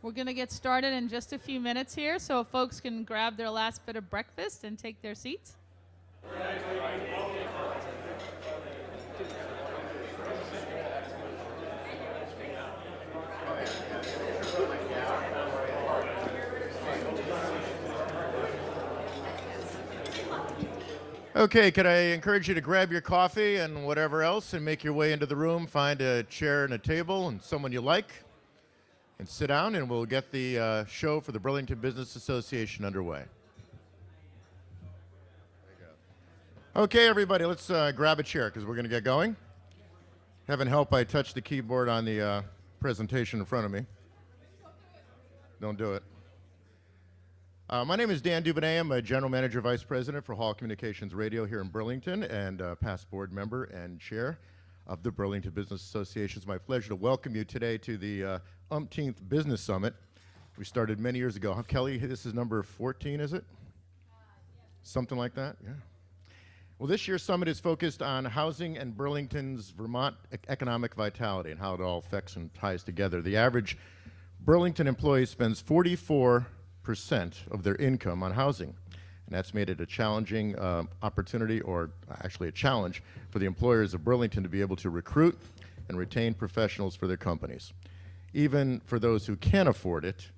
We're going to get started in just a few minutes here, so if folks can grab their last bit of breakfast and take their seats. Okay, could I encourage you to grab your coffee and whatever else and make your way into the room, find a chair and a table and someone you like, and sit down, and we'll get the show for the Burlington Business Association underway. Okay, everybody, let's grab a chair because we're going to get going. Heaven help I touched the keyboard on the presentation in front of me. Don't do it. My name is Dan Dubonnet. I'm a General Manager, Vice President for Hall Communications Radio here in Burlington, and past board member and chair of the Burlington Business Association. It's my pleasure to welcome you today to the umpteenth Business Summit. We started many years ago. Kelly, this is number 14, is it? Something like that, yeah. Well, this year's summit is focused on housing and Burlington's Vermont economic vitality and how it all affects and ties together. The average Burlington employee spends 44% of their income on housing, and that's made it a challenging opportunity, or actually a challenge, for the employers of Burlington to be able to recruit and retain professionals for their companies. Even for those who can afford it,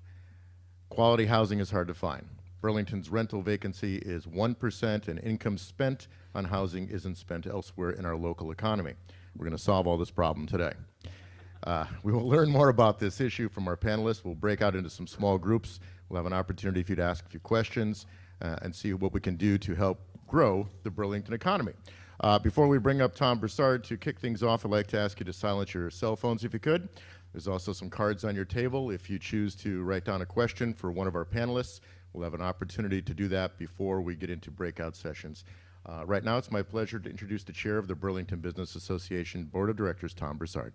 quality housing is hard to find. Burlington's rental vacancy is 1%, and income spent on housing isn't spent elsewhere in our local economy. We're going to solve all this problem today. We will learn more about this issue from our panelists. We'll break out into some small groups. We'll have an opportunity for you to ask a few questions and see what we can do to help grow the Burlington economy. Before we bring up Tom Broussard to kick things off, I'd like to ask you to silence your cell phones if you could. There's also some cards on your table. If you choose to write down a question for one of our panelists, we'll have an opportunity to do that before we get into breakout sessions. Right now, it's my pleasure to introduce the chair of the Burlington Business Association Board of Directors, Tom Broussard.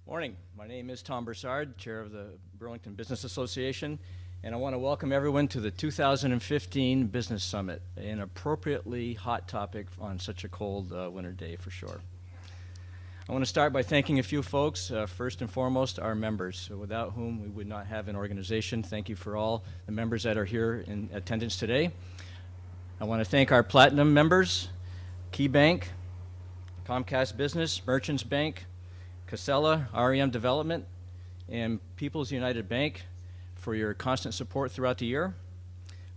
Morning. My name is Tom Broussard, Chair of the Burlington Business Association, and I want to welcome everyone to the 2015 Business Summit, an appropriately hot topic on such a cold winter day for sure. I want to start by thanking a few folks. First and foremost, our members, without whom we would not have an organization. Thank you for all the members that are here in attendance today. I want to thank our Platinum members, KeyBank, Comcast Business, Merchants Bank, Casella, REM Development, and People's United Bank for your constant support throughout the year.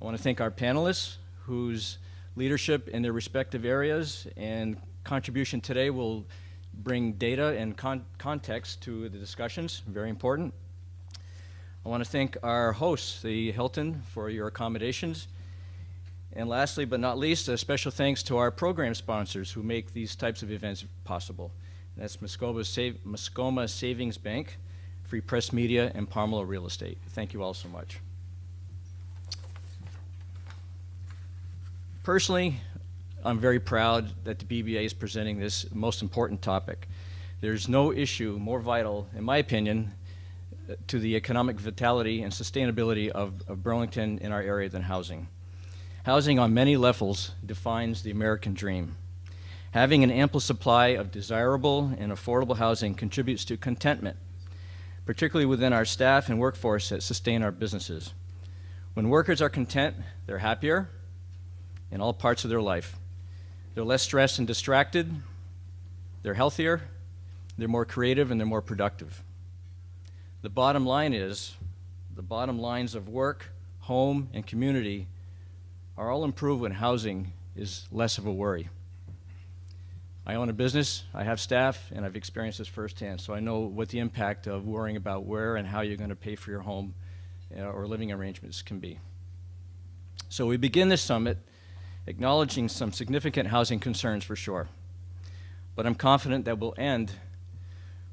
I want to thank our panelists whose leadership in their respective areas and contribution today will bring data and context to the discussions, very important. I want to thank our hosts, the Hilton, for your accommodations. And lastly but not least, a special thanks to our program sponsors who make these types of events possible. That's Muskoma Savings Bank, Free Press Media, and Parmelo Real Estate. Thank you all so much. Personally, I'm very proud that the BBA is presenting this most important topic. There's no issue more vital, in my opinion, to the economic vitality and sustainability of Burlington in our area than housing. Housing on many levels defines the American dream. Having an ample supply of desirable and affordable housing contributes to contentment, particularly within our staff and workforce that sustain our businesses. When workers are content, they're happier in all parts of their life. They're less stressed and distracted, they're healthier, they're more creative, and they're more productive. The bottom line is, the bottom lines of work, home, and community are all improved when housing is less of a worry. I own a business, I have staff, and I've experienced this firsthand, so I know what the impact of worrying about where and how you're going to pay for your home or living arrangements can be. So we begin this summit acknowledging some significant housing concerns for sure, but I'm confident that we'll end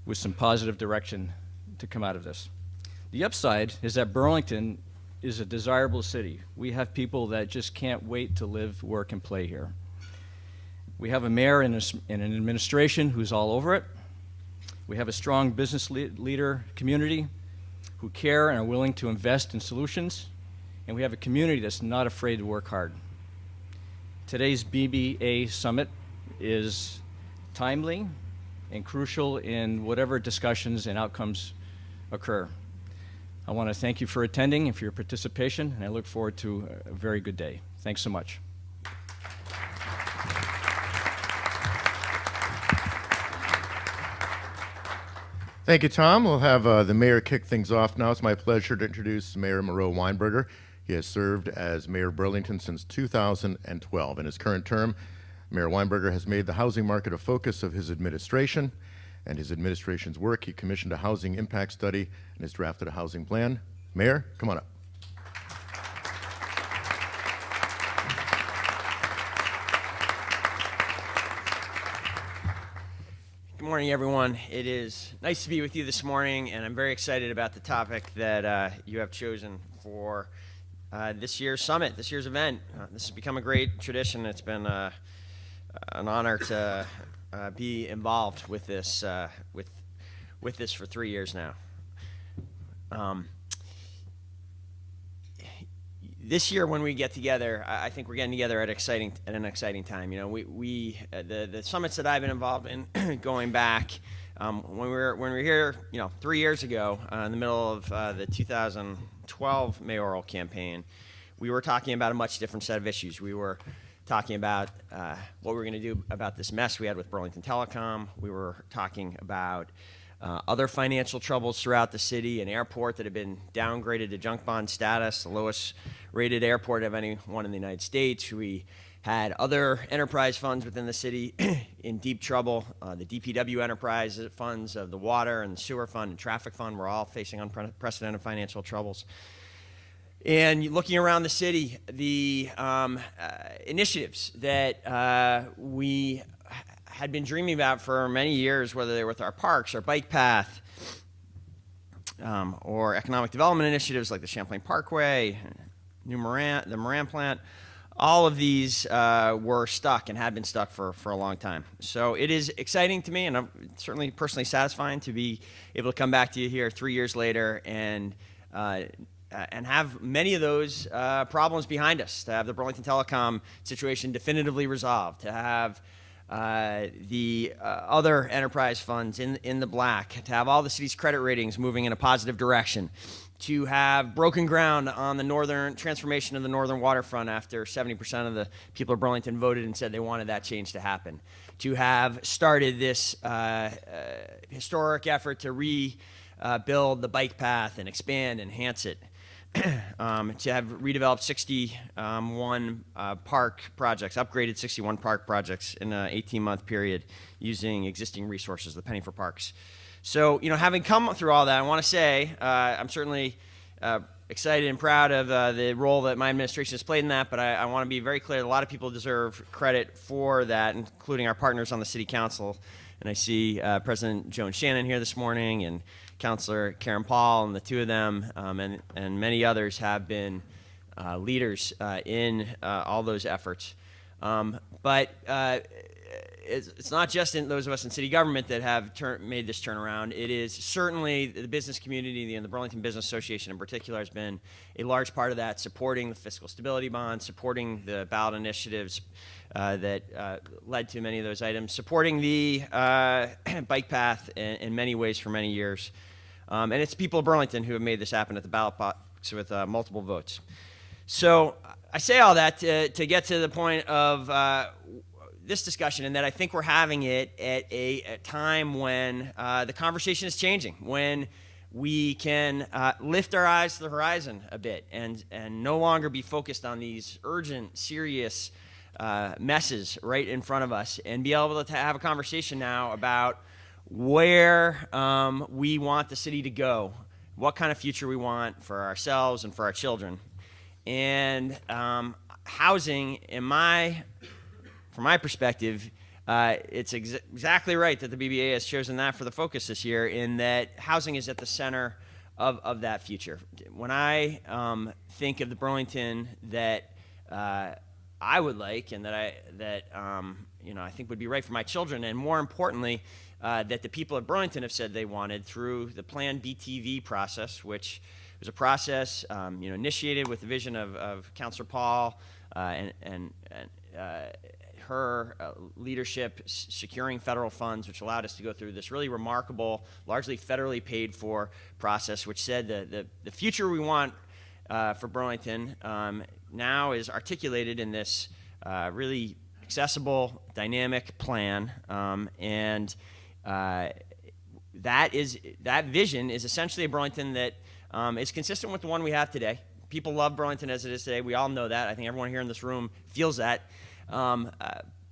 with some positive direction to come out of this. The upside is that Burlington is a desirable city. We have people that just can't wait to live, work, and play here. We have a mayor and an administration who's all over it. We have a strong business leader community who care and are willing to invest in solutions. And we have a community that's not afraid to work hard. Today's BBA summit is timely and crucial in whatever discussions and outcomes occur. I want to thank you for attending and for your participation, and I look forward to a very good day. Thanks so much. Thank you, Tom. We'll have the mayor kick things off now. It's my pleasure to introduce Mayor Moreau Weinberger. He has served as mayor of Burlington since 2012. In his current term, Mayor Weinberger has made the housing market a focus of his administration. And his administration's work, he commissioned a housing impact study and has drafted a housing plan. Mayor, come on up. Good morning, everyone. It is nice to be with you this morning, and I'm very excited about the topic that you have chosen for this year's summit, this year's event. This has become a great tradition. It's been an honor to be involved with this with this for 3 years now. This year, when we get together, I think we're getting together at an exciting time. You know, the summits that I've been involved in, going back when we were here, 3 years ago, in the middle of the 2012 mayoral campaign, we were talking about a much different set of issues. We were talking about what we were going to do about this mess we had with Burlington Telecom. We were talking about other financial troubles throughout the city, an airport that had been downgraded to junk bond status, the lowest rated airport of anyone in the United States. We had other enterprise funds within the city in deep trouble. The DPW enterprise funds of the water and the sewer fund and traffic fund were all facing unprecedented financial troubles. And looking around the city, the initiatives that we had been dreaming about for many years, whether they were with our parks, our bike path, or economic development initiatives like the Champlain Parkway, the Moran plant, all of these were stuck and had been stuck for a long time. So it is exciting to me, and I'm certainly personally satisfying to be able to come back to you here 3 years later and have many of those problems behind us, to have the Burlington Telecom situation definitively resolved, to have the other enterprise funds in the black, to have all the city's credit ratings moving in a positive direction, to have broken ground on the northern transformation of the northern waterfront after 70% of the people of Burlington voted and said they wanted that change to happen, to have started this historic effort to rebuild the bike path and expand, enhance it, to have redeveloped 61 park projects, upgraded 61 park projects in an 18-month period using existing resources, the penny for parks. So, having come through all that, I want to say I'm certainly excited and proud of the role that my administration has played in that, but I want to be very clear that a lot of people deserve credit for that, including our partners on the City Council. And I see President Joan Shannon here this morning, and Councilor Karen Paul, and the two of them and many others have been leaders in all those efforts. But it's not just in those of us in city government that have made this turnaround. It is certainly the business community, and the Burlington Business Association in particular has been a large part of that, supporting the fiscal stability bond, supporting the ballot initiatives that led to many of those items, supporting the bike path in many ways for many years. And it's people of Burlington who have made this happen at the ballot box with multiple votes. So I say all that to get to the point of this discussion, and that I think we're having it at a time when the conversation is changing, when we can lift our eyes to the horizon a bit and no longer be focused on these urgent, serious messes right in front of us, and be able to have a conversation now about where we want the city to go, what kind of future we want for ourselves and for our children. And housing, from my perspective, it's exactly right that the BBA has chosen that for the focus this year, in that housing is at the center of that future. When I think of the Burlington that I would like, and that I think would be right for my children, and more importantly, that the people of Burlington have said they wanted through the Plan BTV process, which was a process initiated with the vision of Councilor Paul and her leadership securing federal funds, which allowed us to go through this really remarkable, largely federally paid for process, which said the future we want for Burlington now is articulated in this really accessible, dynamic plan, and that vision is essentially a Burlington that is consistent with the one we have today. People love Burlington as it is today. We all know that. I think everyone here in this room feels that.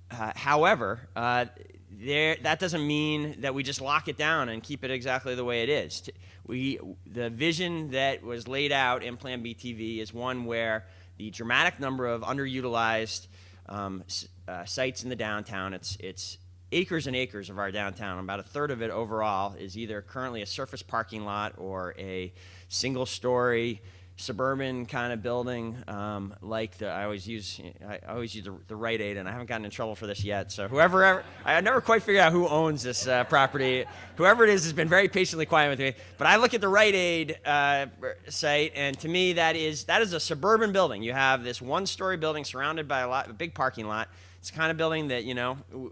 However, that doesn't mean that we just lock it down and keep it exactly the way it is. The vision that was laid out in Plan BTV is one where the dramatic number of underutilized sites in the downtown, it's acres and acres of our downtown. About a third of it overall is either currently a surface parking lot or a single-story suburban kind of building, like I always use the Rite Aid, and I haven't gotten in trouble for this yet. So I never quite figured out who owns this property. Whoever it is has been very patiently quiet with me. But I look at the Rite Aid site, and to me that is a suburban building. You have this one-story building surrounded by a big parking lot. It's the kind of building that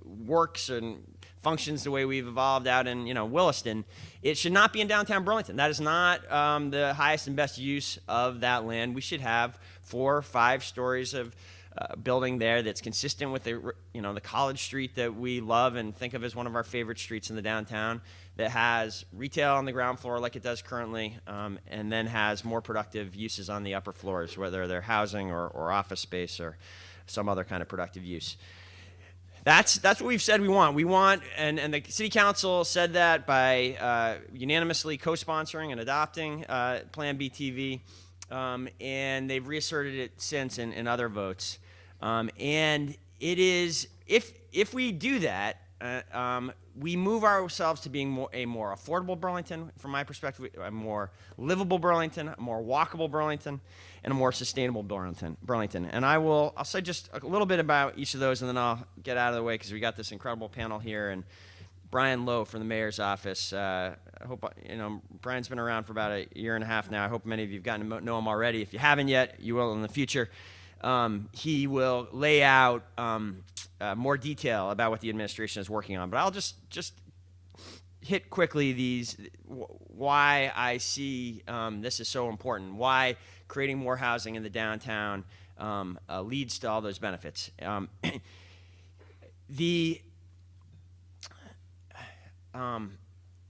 works and functions the way we've evolved out in Williston. It should not be in downtown Burlington. That is not the highest and best use of that land. We should have 4 or 5 stories of building there that's consistent with the College Street that we love and think of as one of our favorite streets in the downtown, that has retail on the ground floor like it does currently, and then has more productive uses on the upper floors, whether they're housing or office space or some other kind of productive use. That's what we've said we want. We want, and the City Council said that by unanimously co-sponsoring and adopting Plan BTV, and they've reasserted it since in other votes. And it is, if we do that, we move ourselves to being a more affordable Burlington, from my perspective, a more livable Burlington, a more walkable Burlington, and a more sustainable Burlington. And I'll say just a little bit about each of those, and then I'll get out of the way because we got this incredible panel here. And Brian Lowe from the mayor's office. I hope Brian's been around for about a year and a half now. I hope many of you have gotten to know him already. If you haven't yet, you will in the future. He will lay out more detail about what the administration is working on. But I'll just hit quickly why I see this is so important, why creating more housing in the downtown leads to all those benefits.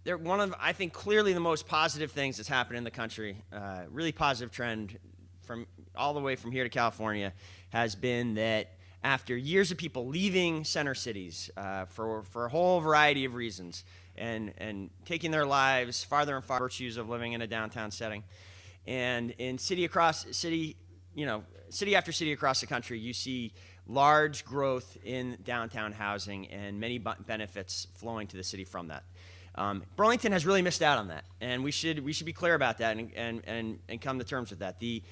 They're one of, I think, clearly the most positive things that's happened in the country, really positive trend from all the way from here to California, has been that after years of people leaving center cities for a whole variety of reasons and taking their lives farther and farther, virtues of living in a downtown setting, and in city after city across the country, you see large growth in downtown housing and many benefits flowing to the city from that. Burlington has really missed out on that, and we should be clear about that and come to terms with that. The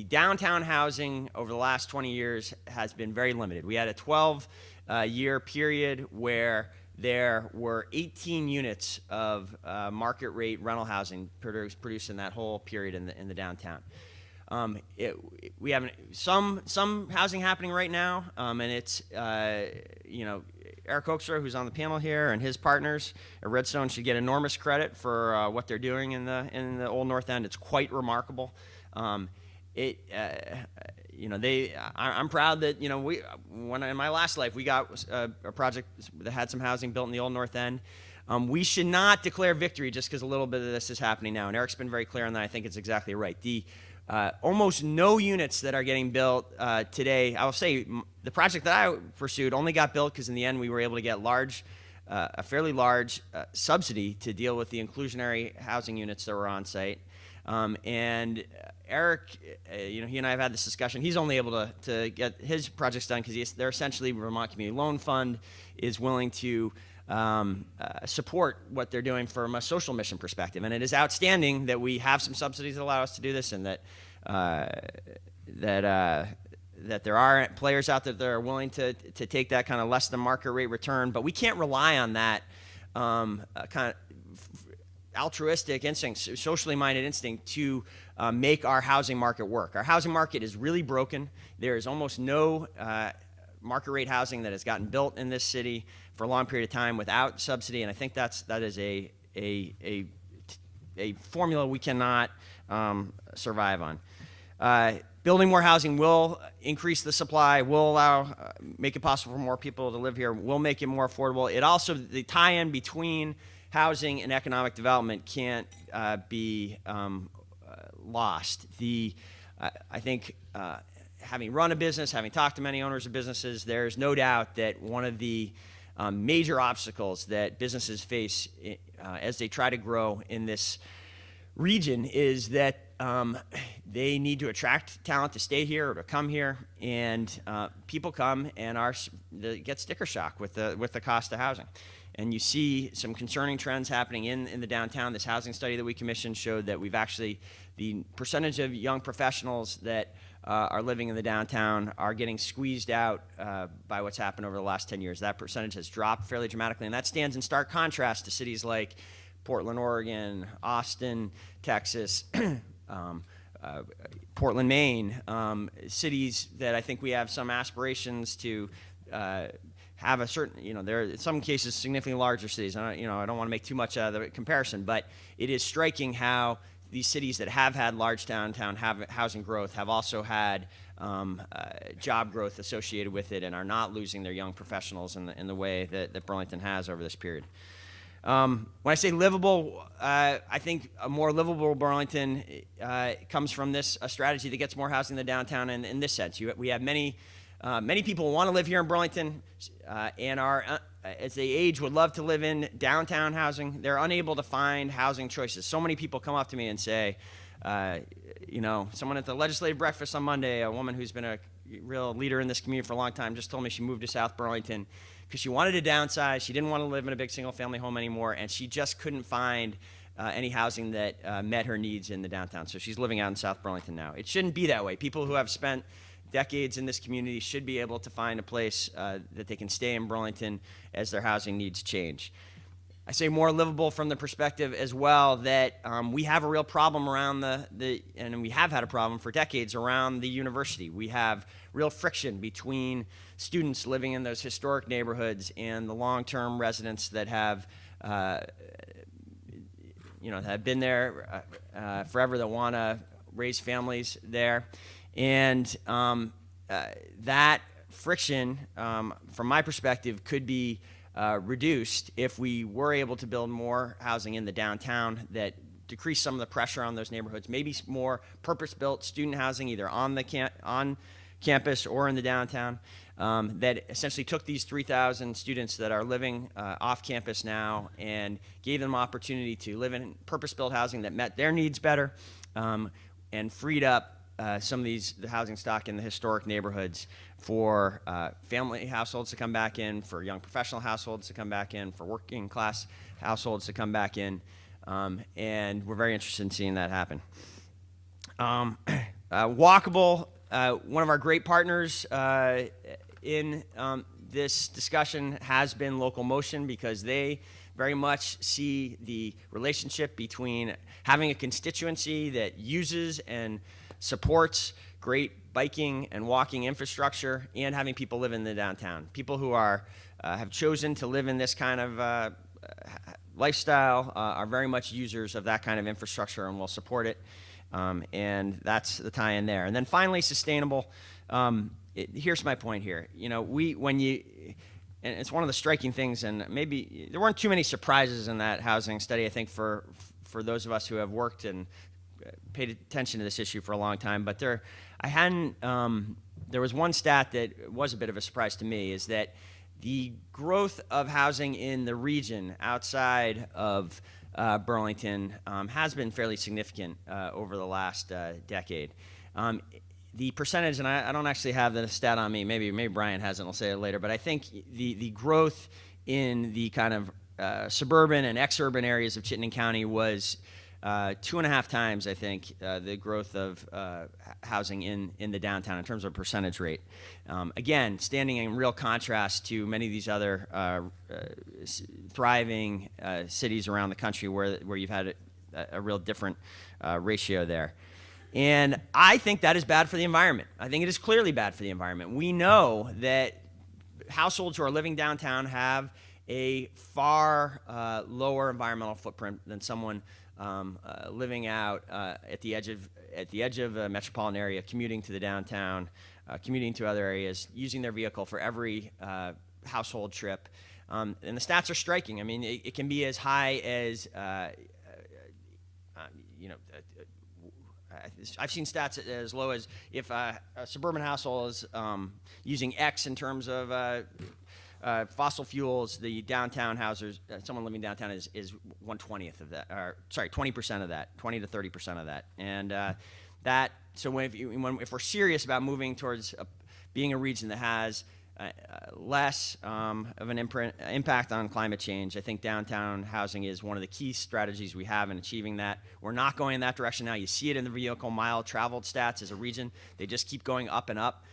downtown housing over the last 20 years has been very limited. We had a 12-year period where there were 18 units of market rate rental housing produced in that whole period in the downtown. We have some housing happening right now, and it's Eric Hoekstra, who's on the panel here, and his partners at Redstone should get enormous credit for what they're doing in the Old North End. It's quite remarkable. I'm proud that when in my last life we got a project that had some housing built in the Old North End. We should not declare victory just because a little bit of this is happening now, and Eric's been very clear on that. I think it's exactly right. The almost no units that are getting built today. I will say the project that I pursued only got built because in the end we were able to get a fairly large subsidy to deal with the inclusionary housing units that were on site. And Eric, he and I have had this discussion. He's only able to get his projects done because they're essentially Vermont Community Loan Fund is willing to support what they're doing from a social mission perspective. And it is outstanding that we have some subsidies that allow us to do this, and that there are players out there that are willing to take that kind of less than market rate return. But we can't rely on that kind of altruistic instinct, socially minded instinct to make our housing market work. Our housing market is really broken. There is almost no market rate housing that has gotten built in this city for a long period of time without subsidy, and I think that is a formula we cannot survive on. Building more housing will increase the supply, will make it possible for more people to live here, will make it more affordable. It also, the tie-in between housing and economic development can't be lost. I think having run a business, having talked to many owners of businesses, there's no doubt that one of the major obstacles that businesses face as they try to grow in this region is that they need to attract talent to stay here or to come here, and people come and get sticker shock with the cost of housing. And you see some concerning trends happening in the downtown. This housing study that we commissioned showed that the percentage of young professionals that are living in the downtown are getting squeezed out by what's happened over the last 10 years. That percentage has dropped fairly dramatically, and that stands in stark contrast to cities like Portland, Oregon, Austin, Texas, Portland, Maine, cities that I think we have some aspirations to have a certain, there are in some cases significantly larger cities. I don't want to make too much of the comparison, but it is striking how these cities that have had large downtown housing growth have also had job growth associated with it and are not losing their young professionals in the way that Burlington has over this period. When I say livable, I think a more livable Burlington comes from a strategy that gets more housing in the downtown in this sense. We have many people who want to live here in Burlington and are, as they age, would love to live in downtown housing. They're unable to find housing choices. So many people come up to me and say, someone at the legislative breakfast on Monday, a woman who's been a real leader in this community for a long time, just told me she moved to South Burlington because she wanted to downsize. She didn't want to live in a big single-family home anymore, and she just couldn't find any housing that met her needs in the downtown. So she's living out in South Burlington now. It shouldn't be that way. People who have spent decades in this community should be able to find a place that they can stay in Burlington as their housing needs change. I say more livable from the perspective as well that we have a real problem around and we have had a problem for decades around the university. We have real friction between students living in those historic neighborhoods and the long-term residents that have been there forever, that want to raise families there. And that friction, from my perspective, could be reduced if we were able to build more housing in the downtown that decrease some of the pressure on those neighborhoods, maybe more purpose-built student housing either on campus or in the downtown, that essentially took these 3,000 students that are living off campus now and gave them opportunity to live in purpose-built housing that met their needs better, and freed up some of the housing stock in the historic neighborhoods for family households to come back in, for young professional households to come back in, for working class households to come back in, and we're very interested in seeing that happen. Walkable, one of our great partners in this discussion has been Local Motion, because they very much see the relationship between having a constituency that uses and supports great biking and walking infrastructure and having people live in the downtown. People who have chosen to live in this kind of lifestyle are very much users of that kind of infrastructure and will support it. And that's the tie-in there. And then finally, sustainable. Here's my point here. And it's one of the striking things, and maybe there weren't too many surprises in that housing study, I think, for those of us who have worked and paid attention to this issue for a long time. But there was one stat that was a bit of a surprise to me, is that the growth of housing in the region outside of Burlington has been fairly significant over the last decade. The percentage, and I don't actually have the stat on me, maybe Brian has it and I'll say it later, but I think the growth in the kind of suburban and exurban areas of Chittenden County was 2.5 times, I think, the growth of housing in the downtown in terms of percentage rate. Again, standing in real contrast to many of these other thriving cities around the country where you've had a real different ratio there. And I think that is bad for the environment. I think it is clearly bad for the environment. We know that households who are living downtown have a far lower environmental footprint than someone living out at the edge of a metropolitan area, commuting to the downtown, commuting to other areas, using their vehicle for every household trip. And the stats are striking. I mean, it can be as high as, I've seen stats as low as if a suburban household is using X in terms of fossil fuels, the downtown housers, someone living downtown is 1/20th of that, or sorry, 20% of that, 20 to 30% of that. And so if we're serious about moving towards being a region that has less of an impact on climate change, I think downtown housing is one of the key strategies we have in achieving that. We're not going in that direction now. You see it in the vehicle mile traveled stats as a region. They just keep going up and up.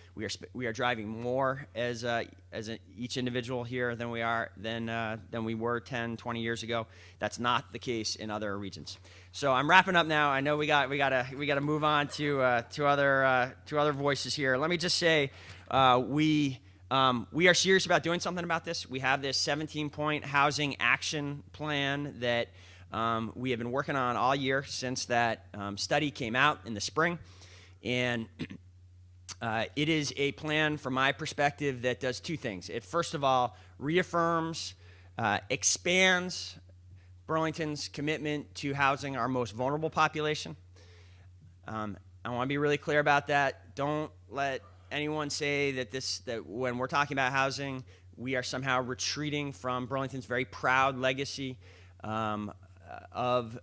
We are driving more as each individual here than we were 10, 20 years ago. That's not the case in other regions. So I'm wrapping up now. I know we gotta move on to other voices here. Let me just say we are serious about doing something about this. We have this 17-point housing action plan that we have been working on all year since that study came out in the spring. And it is a plan, from my perspective, that does two things. It, first of all, reaffirms, expands Burlington's commitment to housing our most vulnerable population. I want to be really clear about that. Don't let anyone say that when we're talking about housing, we are somehow retreating from Burlington's very proud legacy of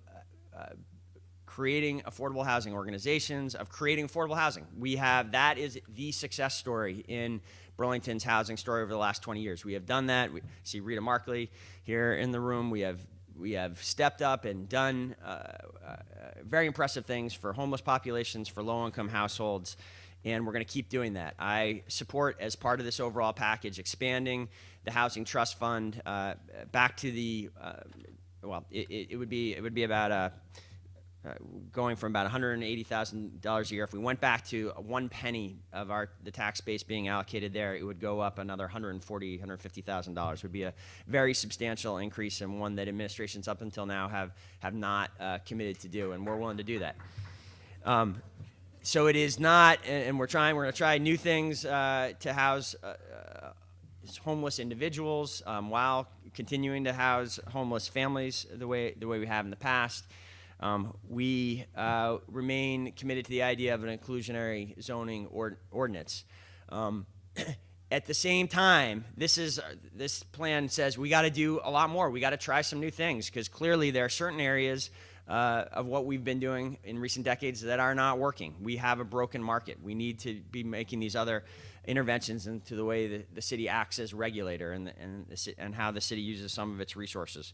creating affordable housing organizations, of creating affordable housing. That is the success story in Burlington's housing story over the last 20 years. We have done that. We see Rita Markley here in the room. We have stepped up and done very impressive things for homeless populations, for low-income households, and we're going to keep doing that. I support, as part of this overall package, expanding the Housing Trust Fund back to the it would be about going from about $180,000 a year. If we went back to 1 penny of the tax base being allocated there, it would go up another $140,000, $150,000. It would be a very substantial increase, and one that administrations up until now have not committed to do, and we're willing to do that. So it is not, and we're going to try new things to house homeless individuals while continuing to house homeless families the way we have in the past. We remain committed to the idea of an inclusionary zoning ordinance. At the same time, this plan says we got to do a lot more. We got to try some new things, because clearly there are certain areas of what we've been doing in recent decades that are not working. We have a broken market. We need to be making these other interventions into the way that the city acts as regulator and how the city uses some of its resources.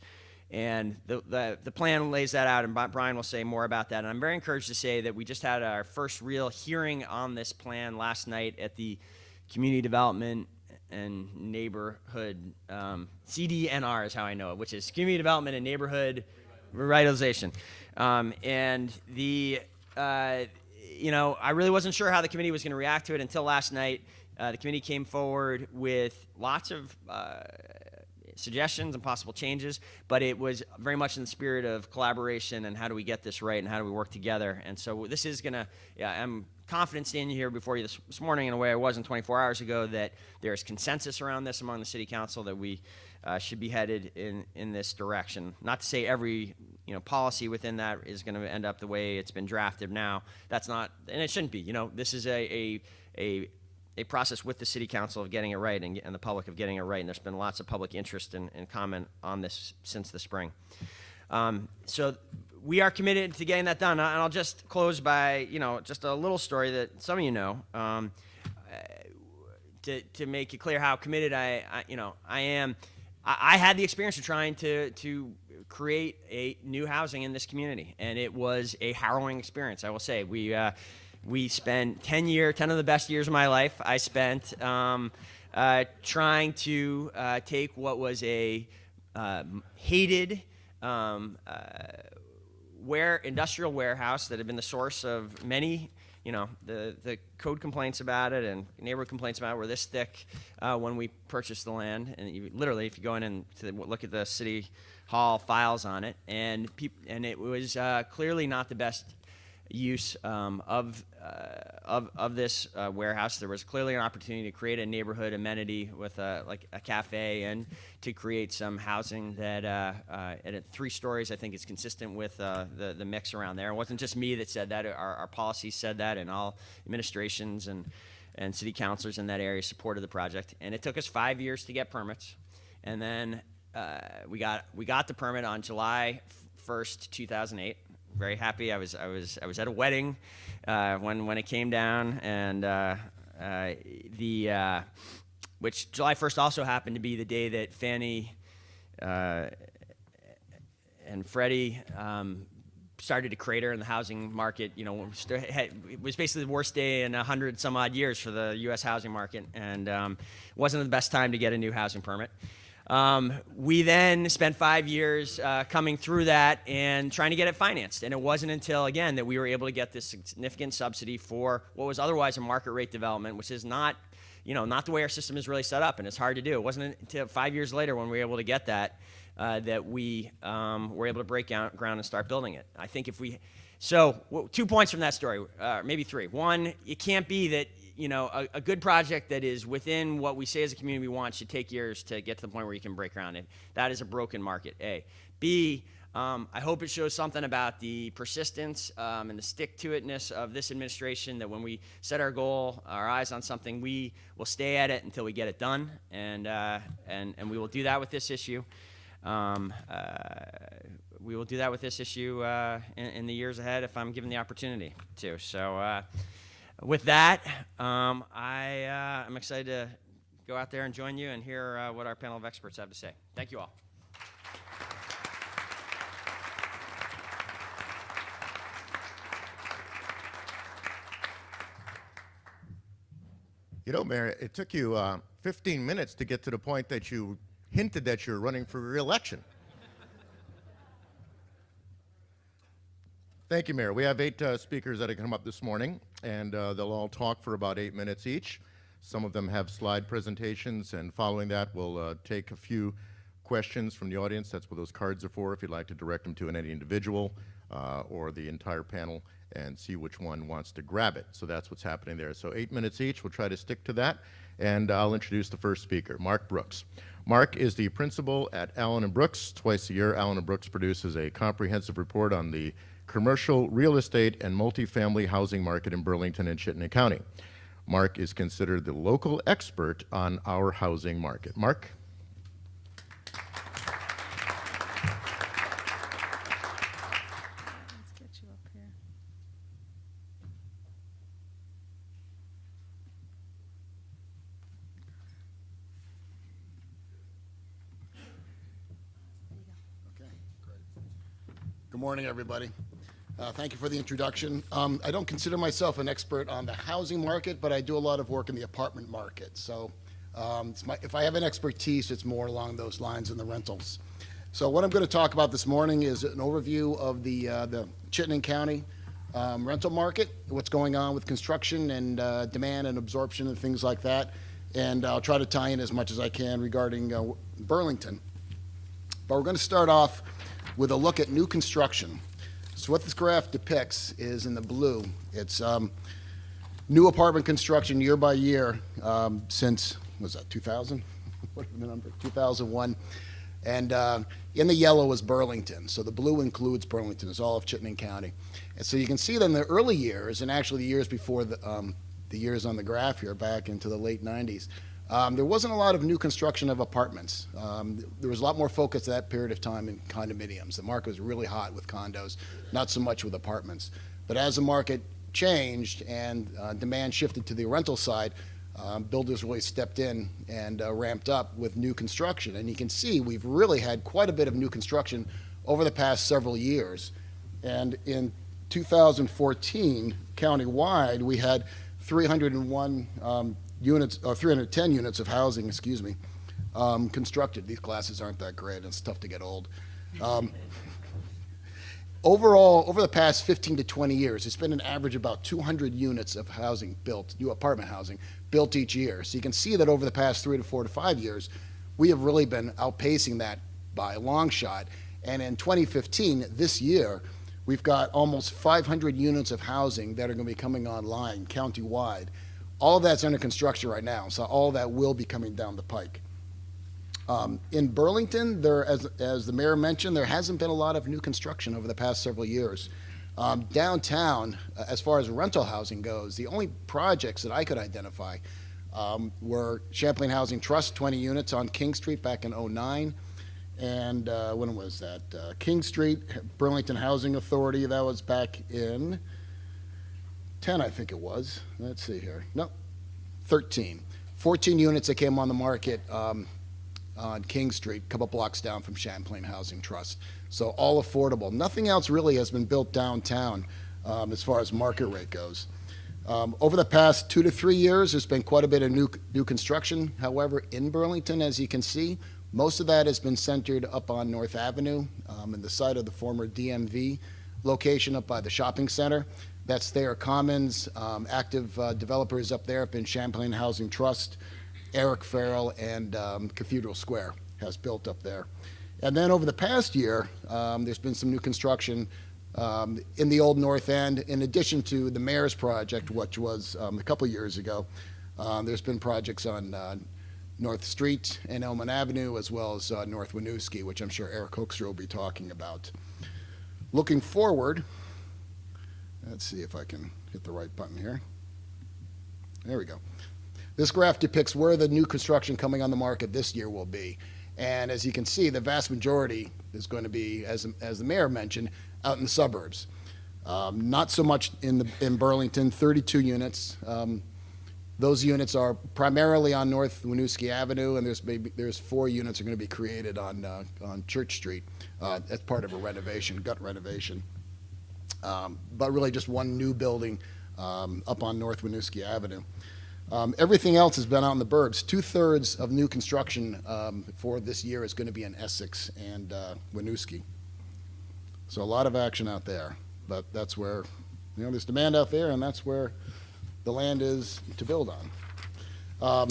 And the plan lays that out, and Brian will say more about that. And I'm very encouraged to say that we just had our first real hearing on this plan last night at the Community Development and Neighborhood, CDNR is how I know it, which is Community Development and Neighborhood Revitalization. I really wasn't sure how the committee was going to react to it until last night. The committee came forward with lots of suggestions and possible changes, but it was very much in the spirit of collaboration and how do we get this right and how do we work together. And so this is going to, I'm confident standing here before you this morning in a way I wasn't 24 hours ago, that there is consensus around this among the city council that we should be headed in this direction. Not to say every policy within that is going to end up the way it's been drafted now. That's not, and it shouldn't be. This is a process with the city council of getting it right and the public of getting it right, and there's been lots of public interest and comment on this since the spring. So we are committed to getting that done, and I'll just close by just a little story that some of you know, to make it clear how committed I am. I had the experience of trying to create a new housing in this community, and it was a harrowing experience, I will say. We spent 10 of the best years of my life I spent trying to take what was a hated industrial warehouse that had been the source of many the code complaints about it and neighborhood complaints about it were this thick when we purchased the land. And literally, if you go in and look at the city hall files on it, and it was clearly not the best use of this warehouse. There was clearly an opportunity to create a neighborhood amenity with like a cafe and to create some housing that at 3 stories I think is consistent with the mix around there. It wasn't just me that said that. Our policies said that, and all administrations and city councilors in that area supported the project. And it took us 5 years to get permits, and then we got the permit on July 1st, 2008. Very happy. I was at a wedding when it came down, and which July 1st also happened to be the day that Fannie and Freddie started to crater in the housing market. You know, it was basically the worst day in 100 some odd years for the U.S. housing market, and wasn't the best time to get a new housing permit. We then spent 5 years coming through that and trying to get it financed. And it wasn't until, again, that we were able to get this significant subsidy for what was otherwise a market rate development, which is not the way our system is really set up, and it's hard to do. It wasn't until 5 years later when we were able to get that that we were able to break ground and start building it. I think 2 points from that story, maybe 3. One, it can't be that a good project that is within what we say as a community we want should take years to get to the point where you can break ground. That is a broken market, A. B, I hope it shows something about the persistence and the stick-to-itness of this administration, that when we set our goal, our eyes on something, we will stay at it until we get it done, and we will do that with this issue. We will do that with this issue in the years ahead if I'm given the opportunity to. So with that, I'm excited to go out there and join you and hear what our panel of experts have to say. Thank you all. You know, Mayor, it took you 15 minutes to get to the point that you hinted that you're running for re-election. Thank you, Mayor. We have 8 speakers that have come up this morning, and they'll all talk for about 8 minutes each. Some of them have slide presentations, and following that, we'll take a few questions from the audience. That's what those cards are for, if you'd like to direct them to any individual or the entire panel and see which one wants to grab it. So that's what's happening there. So 8 minutes each. We'll try to stick to that, and I'll introduce the first speaker, Mark Brooks. Mark is the principal at Allen & Brooks. Twice a year, Allen & Brooks produces a comprehensive report on the commercial real estate and multifamily housing market in Burlington and Chittenden County. Mark is considered the local expert on our housing market. Mark? Let's get you up here. Okay, great. Good morning, everybody. Thank you for the introduction. I don't consider myself an expert on the housing market, but I do a lot of work in the apartment market. So if I have an expertise, it's more along those lines in the rentals. So what I'm going to talk about this morning is an overview of the Chittenden County rental market, what's going on with construction and demand and absorption and things like that. And I'll try to tie in as much as I can regarding Burlington. But we're going to start off with a look at new construction. So what this graph depicts is in the blue. It's new apartment construction year by year since, was that 2000? What is the number? 2001. And in the yellow is Burlington. So the blue includes Burlington. It's all of Chittenden County. And so you can see that in the early years, and actually the years before the years on the graph here, back into the late 90s, there wasn't a lot of new construction of apartments. There was a lot more focus at that period of time in condominiums. The market was really hot with condos, not so much with apartments. But as the market changed and demand shifted to the rental side, builders really stepped in and ramped up with new construction. And you can see we've really had quite a bit of new construction over the past several years. And in 2014, countywide, we had 310 units of housing, constructed. These classes aren't that great. It's tough to get old. Overall, over the past 15 to 20 years, it's been an average about 200 units of housing built, new apartment housing, built each year. So you can see that over the past 3 to 4 to 5 years, we have really been outpacing that by a long shot. And in 2015, this year, we've got almost 500 units of housing that are going to be coming online county-wide. All of that's under construction right now, so all of that will be coming down the pike. In Burlington, as the mayor mentioned, there hasn't been a lot of new construction over the past several years. Downtown, as far as rental housing goes, the only projects that I could identify were Champlain Housing Trust, 20 units on King Street back in '09. And when was that? King Street, Burlington Housing Authority, that was back in 10, I think it was. Let's see here. No, 13. 14 units that came on the market on King Street, a couple blocks down from Champlain Housing Trust. So all affordable. Nothing else really has been built downtown as far as market rate goes. Over the past 2 to 3 years, there's been quite a bit of new construction. However, in Burlington, as you can see, most of that has been centered up on North Avenue, in the site of the former DMV location up by the shopping center. That's Thayer Commons. Active developers up there have been Champlain Housing Trust, Eric Farrell, and Cathedral Square has built up there. And then over the past year, there's been some new construction in the old North End, in addition to the mayor's project, which was a couple years ago. There's been projects on North Street and Elman Avenue, as well as North Winooski, which I'm sure Eric Hoekstra will be talking about. Looking forward, let's see if I can hit the right button here. There we go. This graph depicts where the new construction coming on the market this year will be. And as you can see, the vast majority is going to be, as the mayor mentioned, out in the suburbs. Not so much in Burlington, 32 units. Those units are primarily on North Winooski Avenue, and there's 4 units are going to be created on Church Street as part of a renovation, gut renovation. But really just one new building up on North Winooski Avenue. Everything else has been out in the burbs. 2/3 of new construction for this year is going to be in Essex and Winooski. So a lot of action out there, but that's where, there's demand out there, and that's where the land is to build on.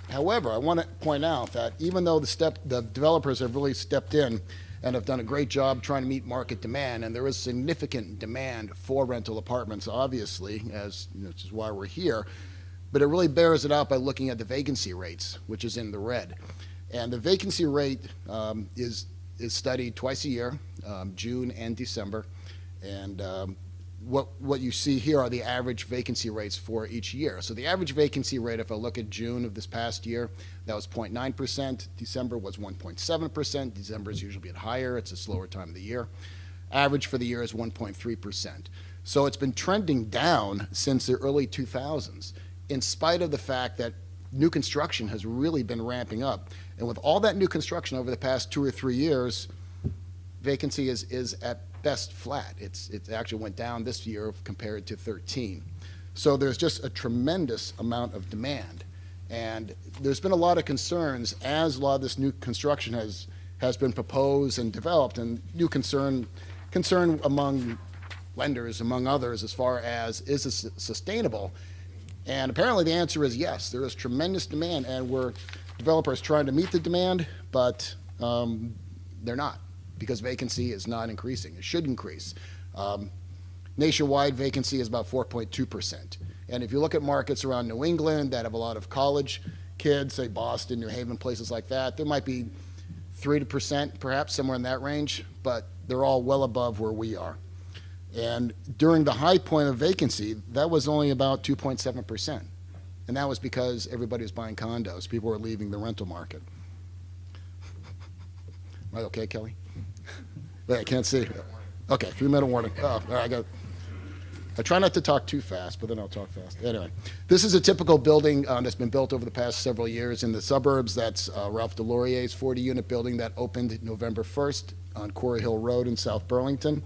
However, I want to point out that even though the developers have really stepped in and have done a great job trying to meet market demand, and there is significant demand for rental apartments, obviously, which is why we're here, but it really bears it out by looking at the vacancy rates, which is in the red. And the vacancy rate is studied twice a year, June and December, and what you see here are the average vacancy rates for each year. So the average vacancy rate, if I look at June of this past year, that was 0.9%. December was 1.7%. December is usually a bit higher. It's a slower time of the year. Average for the year is 1.3%. So it's been trending down since the early 2000s, in spite of the fact that new construction has really been ramping up. And with all that new construction over the past 2 or 3 years, vacancy is at best flat. It actually went down this year compared to 13. So there's just a tremendous amount of demand. And there's been a lot of concerns as a lot of this new construction has been proposed and developed, and new concern among lenders, among others, as far as is this sustainable? And apparently the answer is yes. There is tremendous demand, and we're developers trying to meet the demand, but they're not, because vacancy is not increasing. It should increase. Nationwide vacancy is about 4.2%. And if you look at markets around New England that have a lot of college kids, say Boston, New Haven, places like that, there might be 3% perhaps, somewhere in that range, but they're all well above where we are. And during the high point of vacancy, that was only about 2.7%. And that was because everybody was buying condos. People were leaving the rental market. Am I okay, Kelly? Wait, I can't see. Okay, 3-minute warning. Oh, all right, I try not to talk too fast, but then I'll talk fast. Anyway, this is a typical building that's been built over the past several years in the suburbs. That's Ralph Delorier's 40-unit building that opened November 1st on Quarry Hill Road in South Burlington.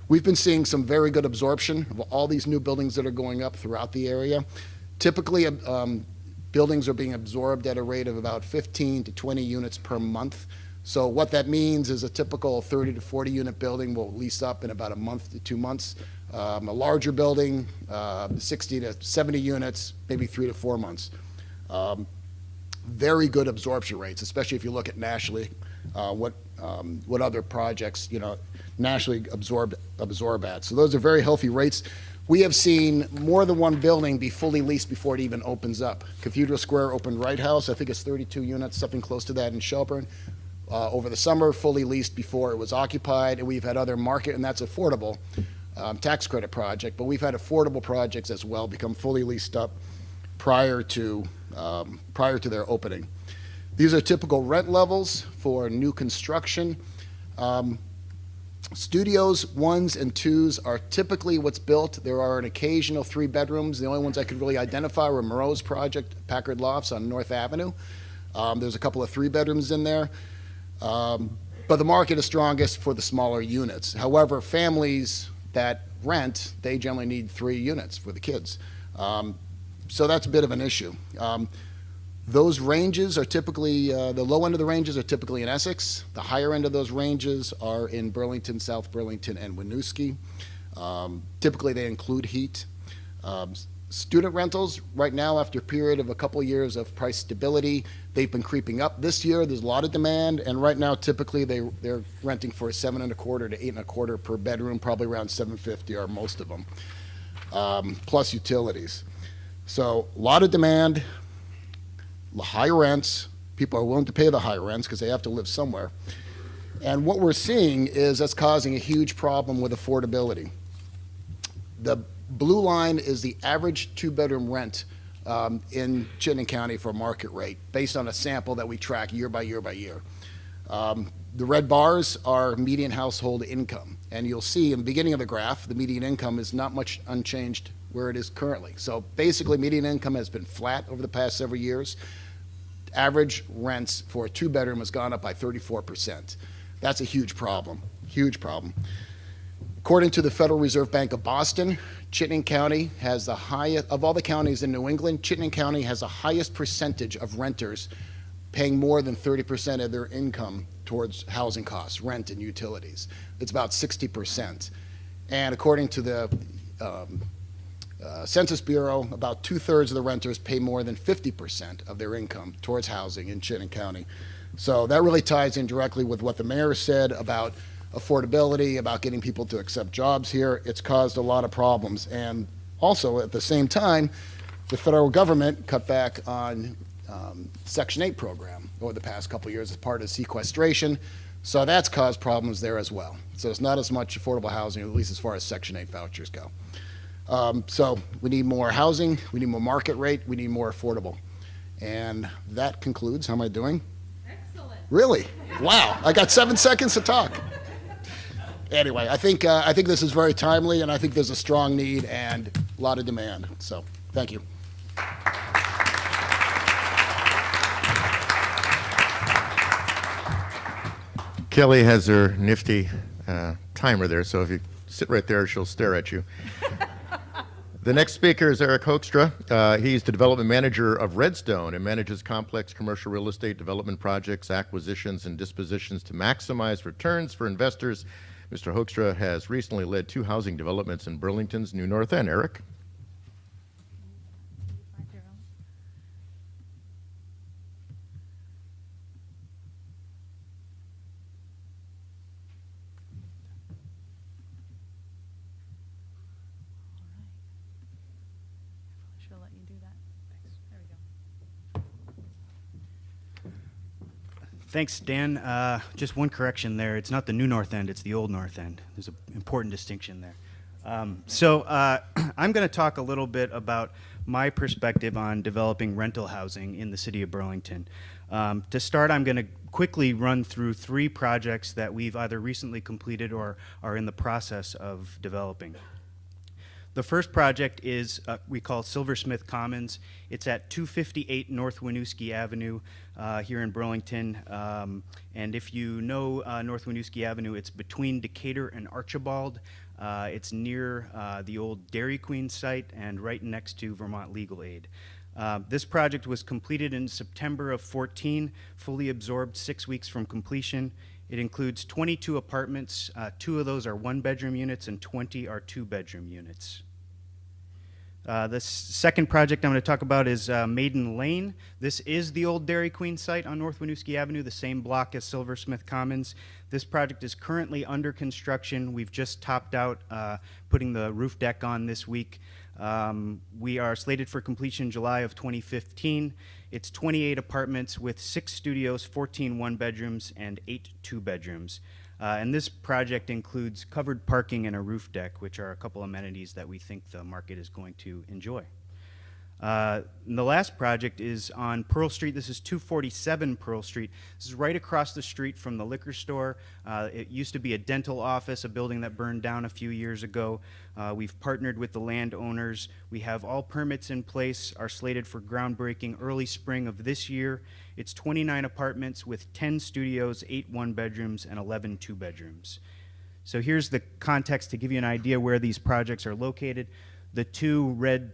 We've been seeing some very good absorption of all these new buildings that are going up throughout the area. Typically, buildings are being absorbed at a rate of about 15 to 20 units per month. So what that means is a typical 30 to 40 unit building will lease up in about a month to 2 months. A larger building, 60 to 70 units, maybe 3 to 4 months. Very good absorption rates, especially if you look at nationally, what other projects, nationally absorb at. So those are very healthy rates. We have seen more than one building be fully leased before it even opens up. Cathedral Square opened Right House, I think it's 32 units, something close to that in Shelburne. Over the summer, fully leased before it was occupied, and we've had other market, and that's affordable, tax credit project, but we've had affordable projects as well become fully leased up prior to their opening. These are typical rent levels for new construction. Studios 1s and 2s are typically what's built. There are an occasional 3 bedrooms. The only ones I could really identify were Moreau's project, Packard Lofts on North Avenue. There's a couple of 3 bedrooms in there. But the market is strongest for the smaller units. However, families that rent, they generally need 3 units for the kids. So that's a bit of an issue. Those ranges are typically, the low end of the ranges are typically in Essex. The higher end of those ranges are in Burlington, South Burlington, and Winooski. Typically, they include heat. Student rentals, right now, after a period of a couple years of price stability, they've been creeping up. This year, there's a lot of demand, and right now, typically, they're renting for $7.25 to $8.25 per bedroom, probably around $750 are most of them, plus utilities. So a lot of demand, high rents. People are willing to pay the high rents because they have to live somewhere. And what we're seeing is that's causing a huge problem with affordability. The blue line is the average 2-bedroom rent in Chittenden County for market rate, based on a sample that we track year by year by year. The red bars are median household income. And you'll see in the beginning of the graph, the median income is not much unchanged where it is currently. So basically, median income has been flat over the past several years. Average rents for a 2-bedroom has gone up by 34%. That's a huge problem, huge problem. According to the Federal Reserve Bank of Boston, Chittenden County has the highest, of all the counties in New England, Chittenden County has the highest percentage of renters paying more than 30% of their income towards housing costs, rent and utilities. It's about 60%. And according to the Census Bureau, about 2/3 of the renters pay more than 50% of their income towards housing in Chittenden County. So that really ties in directly with what the mayor said about affordability, about getting people to accept jobs here. It's caused a lot of problems. And also, at the same time, the federal government cut back on Section 8 program over the past couple of years as part of sequestration. So that's caused problems there as well. So it's not as much affordable housing, at least as far as Section 8 vouchers go. So we need more housing, we need more market rate, we need more affordable. And that concludes. How am I doing? Excellent. Really? Wow, I got 7 seconds to talk. Anyway, I think this is very timely, and I think there's a strong need and a lot of demand. So thank you. Kelly has her nifty timer there, so if you sit right there, she'll stare at you. The next speaker is Eric Hoekstra. He's the development manager of Redstone and manages complex commercial real estate development projects, acquisitions, and dispositions to maximize returns for investors. Mr. Hoekstra has recently led 2 housing developments in Burlington's New North End. Eric? She'll let you do that. Thanks. There we go. Thanks, Dan. Just one correction there. It's not the new North End, it's the old North End. There's an important distinction there. I'm going to talk a little bit about my perspective on developing rental housing in the city of Burlington. To start, I'm going to quickly run through 3 projects that we've either recently completed or are in the process of developing. The first project is we call Silversmith Commons. It's at 258 North Winooski Avenue here in Burlington. And if you know North Winooski Avenue, it's between Decatur and Archibald. It's near the old Dairy Queen site and right next to Vermont Legal Aid. This project was completed in September of 14, fully absorbed 6 weeks from completion. It includes 22 apartments. 2 of those are 1-bedroom units and 20 are 2-bedroom units. The second project I'm going to talk about is Maiden Lane. This is the old Dairy Queen site on North Winooski Avenue, the same block as Silversmith Commons. This project is currently under construction. We've just topped out putting the roof deck on this week. We are slated for completion July of 2015. It's 28 apartments with 6 studios, 14 1-bedrooms, and 8 2-bedrooms. And this project includes covered parking and a roof deck, which are a couple amenities that we think the market is going to enjoy. And the last project is on Pearl Street. This is 247 Pearl Street. This is right across the street from the liquor store. It used to be a dental office, a building that burned down a few years ago. We've partnered with the landowners. We have all permits in place, are slated for groundbreaking early spring of this year. It's 29 apartments with 10 studios, 8 1-bedrooms, and 11 2-bedrooms. So here's the context to give you an idea where these projects are located. The 2 red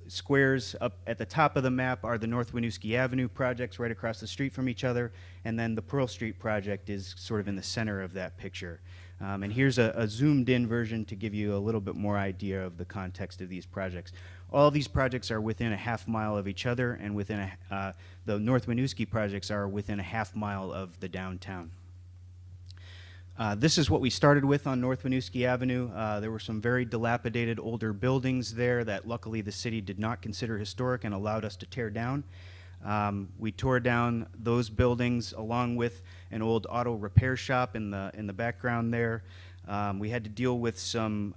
squares up at the top of the map are the North Winooski Avenue projects right across the street from each other, and then the Pearl Street project is sort of in the center of that picture. And here's a zoomed-in version to give you a little bit more idea of the context of these projects. All of these projects are within a half-mile of each other, and within the North Winooski projects are within a half-mile of the downtown. This is what we started with on North Winooski Avenue. There were some very dilapidated older buildings there that luckily the city did not consider historic and allowed us to tear down. We tore down those buildings along with an old auto repair shop in the background there. We had to deal with some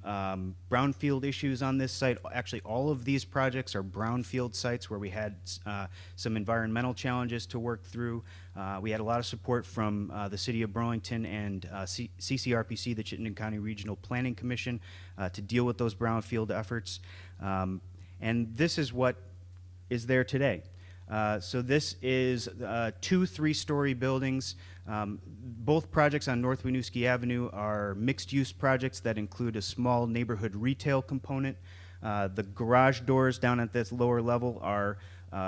brownfield issues on this site. Actually, all of these projects are brownfield sites where we had some environmental challenges to work through. We had a lot of support from the City of Burlington and CCRPC, the Chittenden County Regional Planning Commission, to deal with those brownfield efforts. And this is what is there today. So this is 2 3-story buildings. Both projects on North Winooski Avenue are mixed-use projects that include a small neighborhood retail component. The garage doors down at this lower level are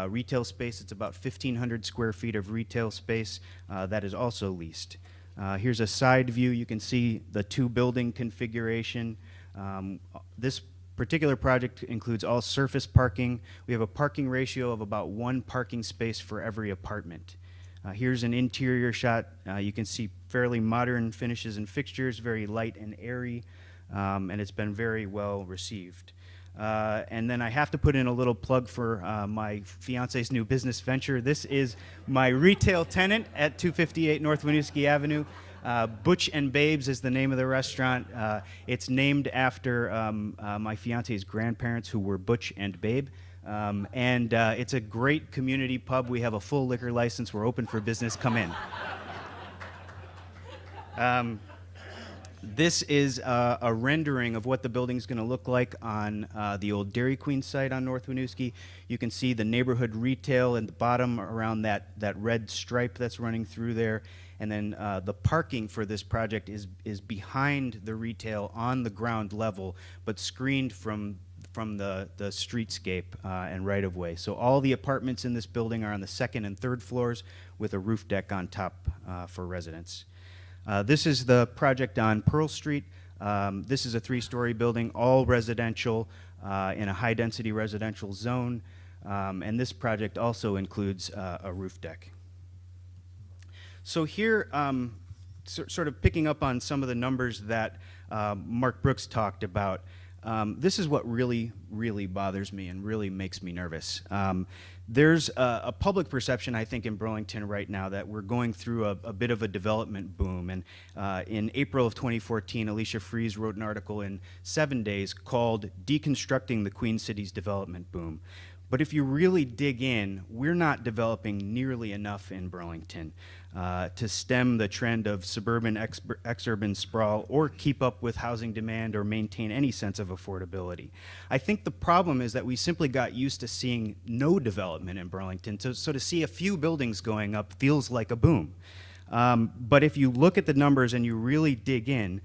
retail space. It's about 1,500 square feet of retail space that is also leased. Here's a side view. You can see the 2-building configuration. This particular project includes all surface parking. We have a parking ratio of about 1 parking space for every apartment. Here's an interior shot. You can see fairly modern finishes and fixtures, very light and airy, and it's been very well received. And then I have to put in a little plug for my fiance's new business venture. This is my retail tenant at 258 North Winooski Avenue. Butch and Babes is the name of the restaurant. It's named after my fiance's grandparents, who were Butch and Babe. And it's a great community pub. We have a full liquor license. We're open for business. Come in. This is a rendering of what the building's going to look like on the old Dairy Queen site on North Winooski. You can see the neighborhood retail at the bottom around that red stripe that's running through there. And then the parking for this project is behind the retail on the ground level, but screened from the streetscape and right-of-way. So all the apartments in this building are on the 2nd and 3rd floors with a roof deck on top for residents. This is the project on Pearl Street. This is a 3-story building, all residential in a high-density residential zone. And this project also includes a roof deck. So here, sort of picking up on some of the numbers that Mark Brooks talked about, this is what really, really bothers me and really makes me nervous. There's a public perception, I think, in Burlington right now that we're going through a bit of a development boom. And in April of 2014, Alicia Fries wrote an article in 7 Days called Deconstructing the Queen City's Development Boom. But if you really dig in, we're not developing nearly enough in Burlington to stem the trend of suburban exurban sprawl or keep up with housing demand or maintain any sense of affordability. I think the problem is that we simply got used to seeing no development in Burlington, so to see a few buildings going up feels like a boom. But if you look at the numbers and you really dig in,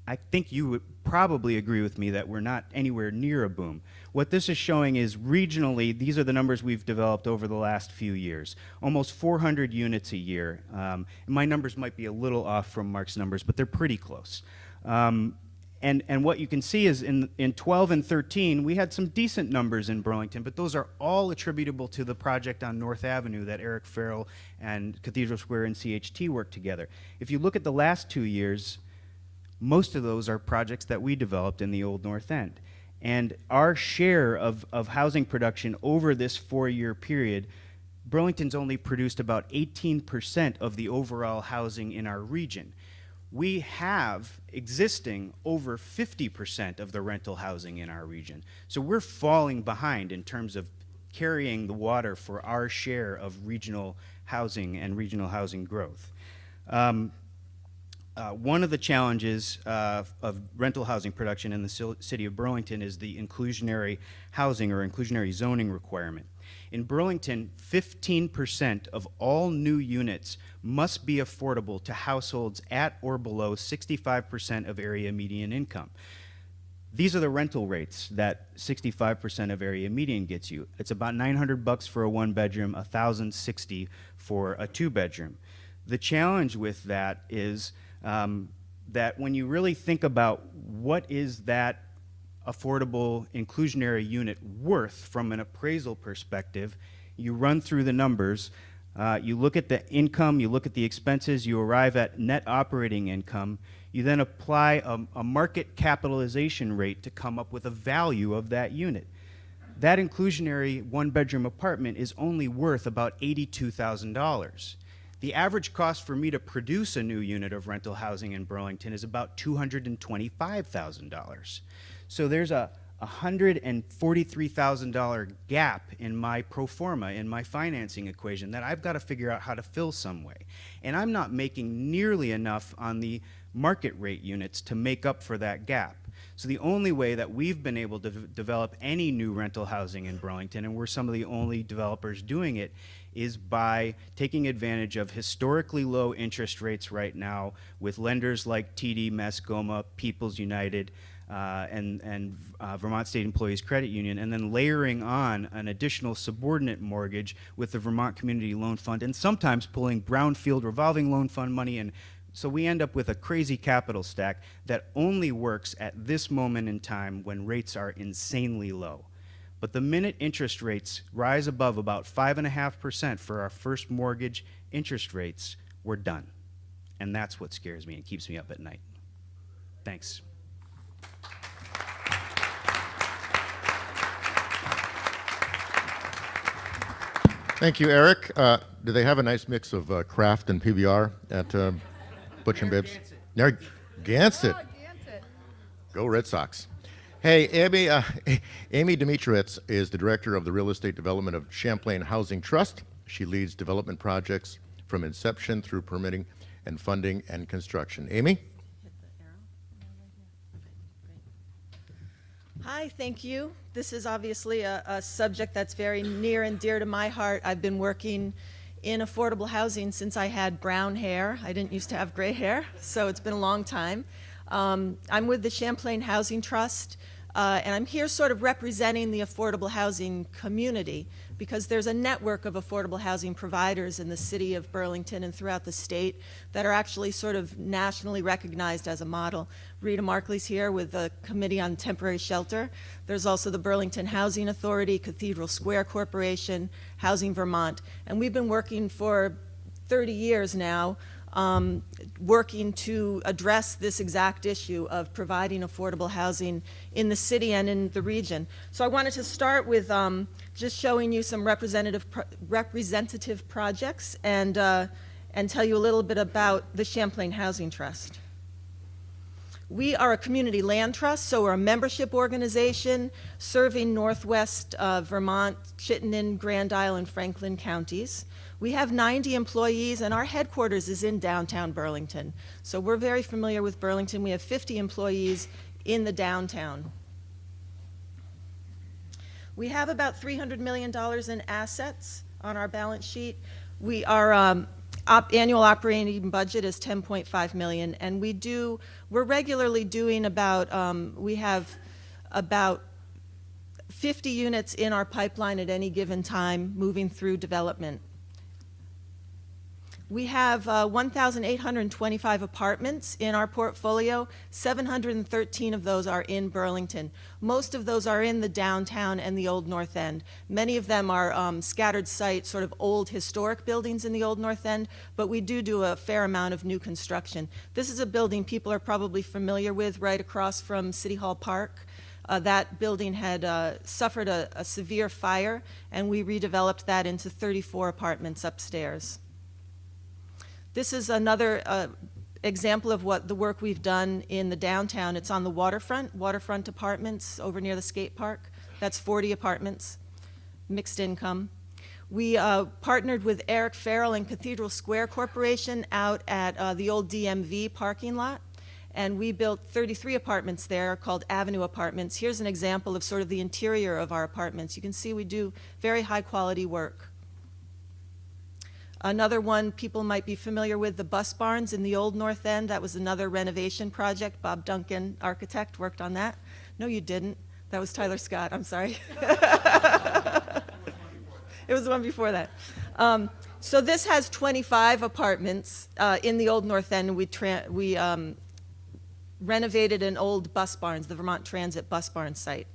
I think you would probably agree with me that we're not anywhere near a boom. What this is showing is regionally, these are the numbers we've developed over the last few years. Almost 400 units a year. My numbers might be a little off from Mark's numbers, but they're pretty close. And what you can see is in 12 and 13, we had some decent numbers in Burlington, but those are all attributable to the project on North Avenue that Eric Farrell and Cathedral Square and CHT worked together. If you look at the last 2 years, most of those are projects that we developed in the Old North End. And our share of housing production over this 4-year period, Burlington's only produced about 18% of the overall housing in our region. We have existing over 50% of the rental housing in our region. So we're falling behind in terms of carrying the water for our share of regional housing and regional housing growth. One of the challenges of rental housing production in the city of Burlington is the inclusionary housing or inclusionary zoning requirement. In Burlington, 15% of all new units must be affordable to households at or below 65% of area median income. These are the rental rates that 65% of area median gets you. It's about $900 for a 1-bedroom, $1,060 for a 2-bedroom. The challenge with that is that when you really think about what is that affordable inclusionary unit worth from an appraisal perspective, you run through the numbers, you look at the income, you look at the expenses, you arrive at net operating income, you then apply a market capitalization rate to come up with a value of that unit. That inclusionary 1-bedroom apartment is only worth about $82,000. The average cost for me to produce a new unit of rental housing in Burlington is about $225,000. So there's a $143,000 gap in my pro forma, in my financing equation that I've got to figure out how to fill some way. And I'm not making nearly enough on the market rate units to make up for that gap. So the only way that we've been able to develop any new rental housing in Burlington, and we're some of the only developers doing it, is by taking advantage of historically low interest rates right now with lenders like TD, Mascoma, People's United, and Vermont State Employees Credit Union, and then layering on an additional subordinate mortgage with the Vermont Community Loan Fund, and sometimes pulling brownfield revolving loan fund money in. So we end up with a crazy capital stack that only works at this moment in time when rates are insanely low. But the minute interest rates rise above about 5.5% for our first mortgage interest rates, we're done. And that's what scares me and keeps me up at night. Thanks. Thank you, Eric. Do they have a nice mix of craft and PBR at Butch and Bibbs? Narragansett. Go Red Sox. Hey, Amy Dimitrowitz is the director of the real estate development of Champlain Housing Trust. She leads development projects from inception through permitting and funding and construction. Amy? Hi, thank you. This is obviously a subject that's very near and dear to my heart. I've been working in affordable housing since I had brown hair. I didn't used to have gray hair, so it's been a long time. I'm with the Champlain Housing Trust, and I'm here sort of representing the affordable housing community because there's a network of affordable housing providers in the city of Burlington and throughout the state that are actually sort of nationally recognized as a model. Rita Markley's here with the Committee on Temporary Shelter. There's also the Burlington Housing Authority, Cathedral Square Corporation, Housing Vermont, and we've been working for 30 years now working to address this exact issue of providing affordable housing in the city and in the region. So I wanted to start with just showing you some representative projects and tell you a little bit about the Champlain Housing Trust. We are a community land trust, so we're a membership organization serving Northwest Vermont, Chittenden, Grand Isle, and Franklin counties. We have 90 employees, and our headquarters is in downtown Burlington. So we're very familiar with Burlington. We have 50 employees in the downtown. We have about $300 million in assets on our balance sheet. We are Annual operating budget is 10.5 million, and we're regularly doing we have about 50 units in our pipeline at any given time moving through development. We have 1,825 apartments in our portfolio. 713 of those are in Burlington. Most of those are in the downtown and the Old North End. Many of them are scattered site, sort of old historic buildings in the Old North End, but we do a fair amount of new construction. This is a building people are probably familiar with right across from City Hall Park. That building had suffered a severe fire, and we redeveloped that into 34 apartments upstairs. This is another example of what the work we've done in the downtown. It's on the waterfront apartments over near the skate park. That's 40 apartments, mixed income. We partnered with Eric Farrell and Cathedral Square Corporation out at the old DMV parking lot, and we built 33 apartments there called Avenue Apartments. Here's an example of sort of the interior of our apartments. You can see we do very high quality work. Another one people might be familiar with, the bus barns in the Old North End. That was another renovation project. Bob Duncan, architect, worked on that. No, you didn't. That was Tyler Scott. I'm sorry. It was the one before that. So this has 25 apartments in the Old North End. We renovated an old bus barns, the Vermont Transit bus barn site.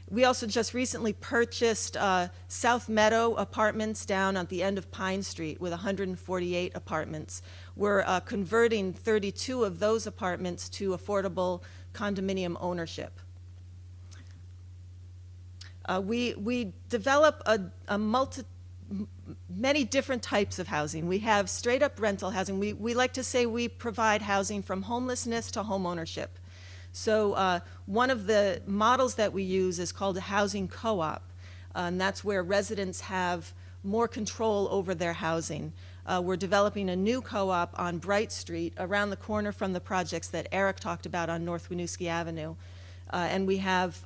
We also just recently purchased South Meadow Apartments down at the end of Pine Street with 148 apartments. We're converting 32 of those apartments to affordable condominium ownership. We develop many different types of housing. We have straight up rental housing. We like to say we provide housing from homelessness to home ownership. So one of the models that we use is called a housing co-op, and that's where residents have more control over their housing. We're developing a new co-op on Bright Street around the corner from the projects that Eric talked about on North Winooski Avenue. And we have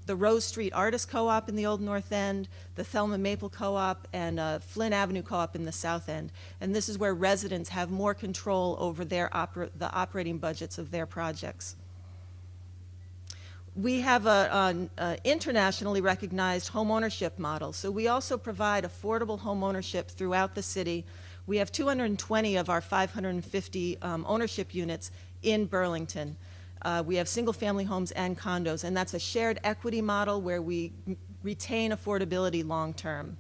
the Rose Street Artist Co-op in the Old North End, the Thelma Maple Co-op, and Flynn Avenue Co-op in the South End. And this is where residents have more control over the operating budgets of their projects. We have an internationally recognized home ownership model. So we also provide affordable home ownership throughout the city. We have 220 of our 550 ownership units in Burlington. We have single-family homes and condos, and that's a shared equity model where we retain affordability long-term.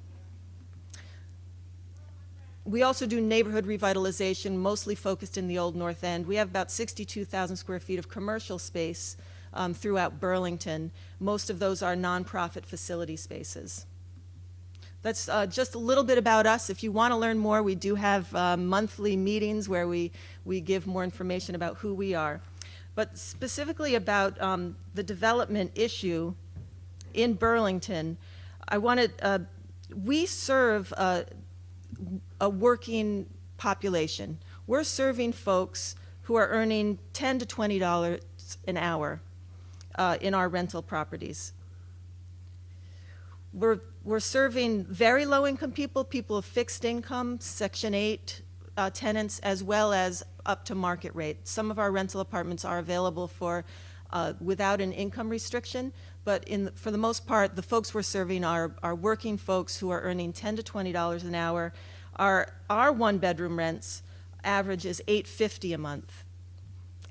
We also do neighborhood revitalization, mostly focused in the Old North End. We have about 62,000 square feet of commercial space throughout Burlington. Most of those are nonprofit facility spaces. That's just a little bit about us. If you want to learn more, we do have monthly meetings where we give more information about who we are. But specifically about the development issue in Burlington, we serve a working population. We're serving folks who are earning $10 to $20 an hour in our rental properties. We're serving very low-income people of fixed income, Section 8 tenants, as well as up to market rate. Some of our rental apartments are available for without an income restriction, but for the most part, the folks we're serving are working folks who are earning $10 to $20 an hour. Our one-bedroom rents average is $850 a month,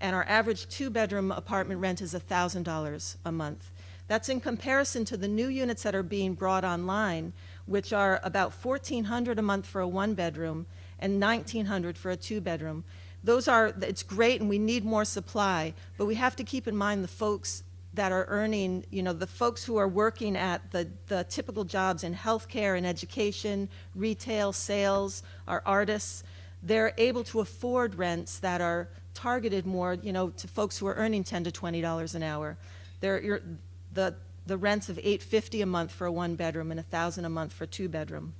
and our average two-bedroom apartment rent is $1,000 a month. That's in comparison to the new units that are being brought online, which are about $1,400 a month for a one-bedroom and $1,900 for a two-bedroom. It's great, and we need more supply, but we have to keep in mind the folks that are earning, the folks who are working at the typical jobs in healthcare and education, retail, sales, our artists. They're able to afford rents that are targeted more, to folks who are earning $10 to $20 an hour. The rents of $850 a month for a one-bedroom and $1,000 a month for a two-bedroom.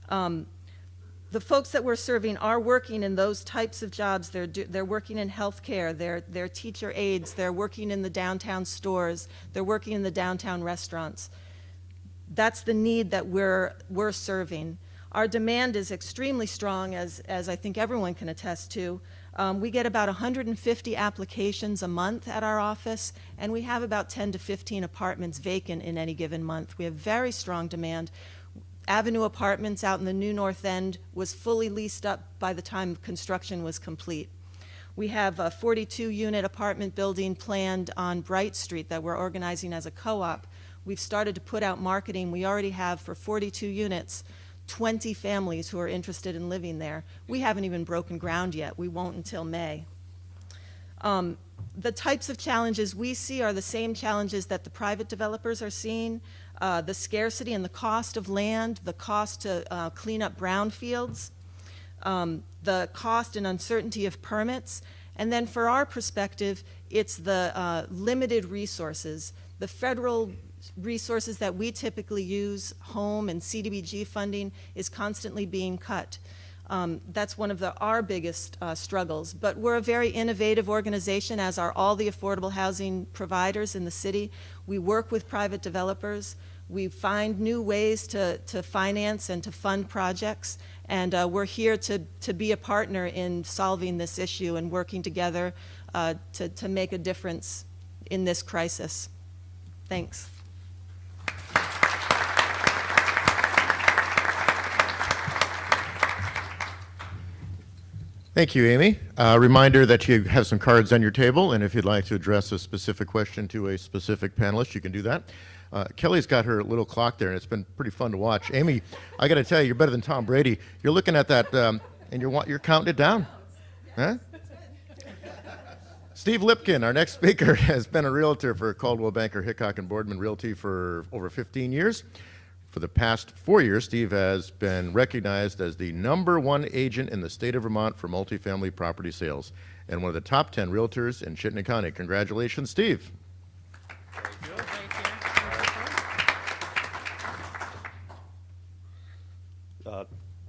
The folks that we're serving are working in those types of jobs. They're working in healthcare. They're teacher aides. They're working in the downtown stores. They're working in the downtown restaurants. That's the need that we're serving. Our demand is extremely strong, as I think everyone can attest to. We get about 150 applications a month at our office, and we have about 10 to 15 apartments vacant in any given month. We have very strong demand. Avenue Apartments out in the New North End was fully leased up by the time construction was complete. We have a 42-unit apartment building planned on Bright Street that we're organizing as a co-op. We've started to put out marketing. We already have, for 42 units, 20 families who are interested in living there. We haven't even broken ground yet. We won't until May. The types of challenges we see are the same challenges that the private developers are seeing. The scarcity and the cost of land, the cost to clean up brownfields, the cost and uncertainty of permits, and then for our perspective, it's the limited resources. The federal resources that we typically use, home and CDBG funding, is constantly being cut. That's one of our biggest struggles. But we're a very innovative organization, as are all the affordable housing providers in the city. We work with private developers. We find new ways to finance and to fund projects. And we're here to be a partner in solving this issue and working together to make a difference in this crisis. Thanks. Thank you, Amy. Reminder that you have some cards on your table, and if you'd like to address a specific question to a specific panelist, you can do that. Kelly's got her little clock there, and it's been pretty fun to watch. Amy, I got to tell you, you're better than Tom Brady. You're looking at that, and you're counting it down. Huh? Steve Lipkin, our next speaker, has been a realtor for Coldwell Banker, Hickok & Boardman Realty for over 15 years. For the past 4 years, Steve has been recognized as the #1 agent in the state of Vermont for multifamily property sales and one of the top 10 realtors in Chittenden County. Congratulations, Steve.